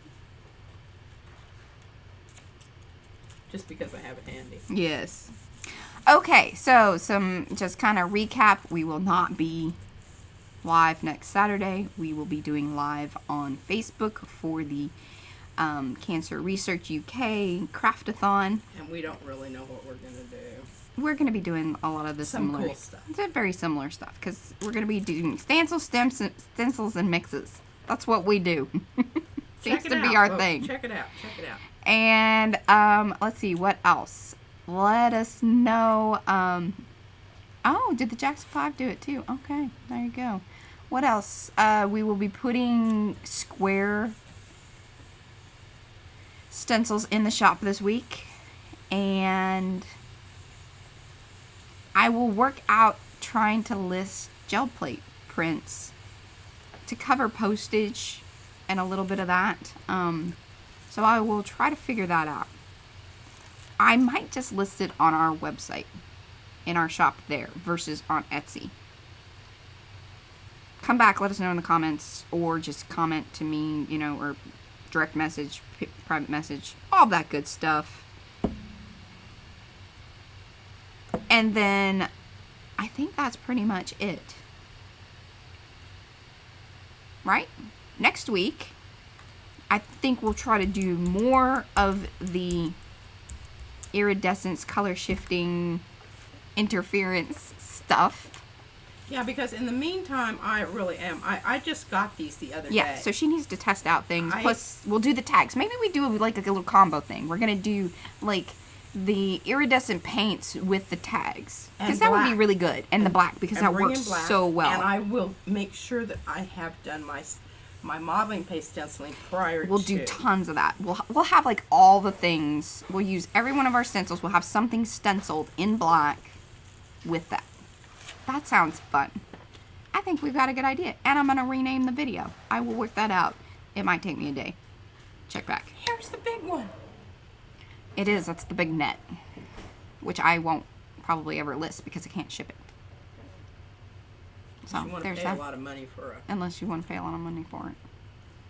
Just because I have it handy. Yes. Okay, so some just kind of recap. We will not be live next Saturday. We will be doing live on Facebook for the Cancer Research UK Craftathon. And we don't really know what we're going to do. We're going to be doing a lot of the Some similar cool stuff. It's very similar stuff because we're going to be doing stencils, and mixes. That's what we do. Seems Check it to out, be our folks. thing. Check it out. And let's see what else. Let us know. Oh, did the Jackson 5 do it too? Okay, there you go. What else? We will be putting square stencils in the shop this week, and I will work out trying to list gel plate prints to cover postage and a little bit of that. So I will try to figure that out. I might just list it on our website, in our shop there, versus on Etsy. Come back, let us know in the comments, or just comment to me, you know, or direct message, private message, all that good stuff. And then I think that's pretty much it. Right? Next week, I think we'll try to do more of the iridescence, color shifting, interference stuff. Yeah, because in the meantime, I really am. I just got these the other Yeah, day. so she needs to test out things. I- Plus, we'll do the tags. Maybe we do like a little combo thing. We're going to do like the iridescent paints with the tags. Because And that would be black. really good. And the black, because And that bring works in black, so well. And I will make sure that I have done my modeling paste stenciling prior We'll to. do tons of that. We'll have like all the things. We'll use every one of our stencils. We'll have something stenciled in black with that. That sounds fun. I think we've got a good idea. And I'm going to rename the video. I will work that out. It might take me a day. Check back. Here's the big one. It is. That's the big net. Which I won't probably ever list because I can't ship it. So You want to there's pay that. a lot of money for a. Unless you want to pay a lot of money for it.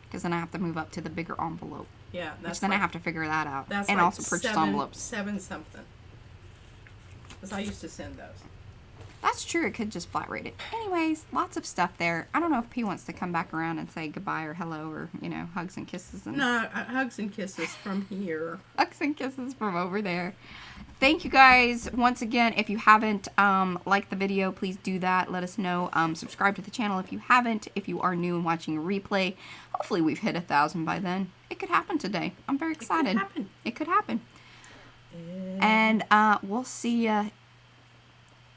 Because then I have to move up to the bigger envelope. Yeah, Which that's then I like, have to figure that out. that's And like also purchase seven envelopes. something. Because I used to send those. That's true. It could just flat rate it. Anyways, lots of stuff there. I don't know if P wants to come back around and say goodbye or hello or, you know, hugs and kisses. And No, hugs and kisses from here. hugs and kisses from over there. Thank you guys once again. If you haven't liked the video, please do that. Let us know. Subscribe to the channel if you haven't. If you are new and watching a replay, hopefully we've hit 1,000 by then. It could happen today. I'm very excited. It could happen. And we'll see you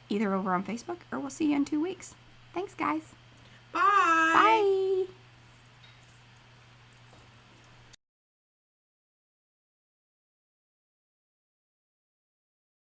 either over on Facebook or we'll see you in 2 weeks. Thanks, guys. Bye. Bye.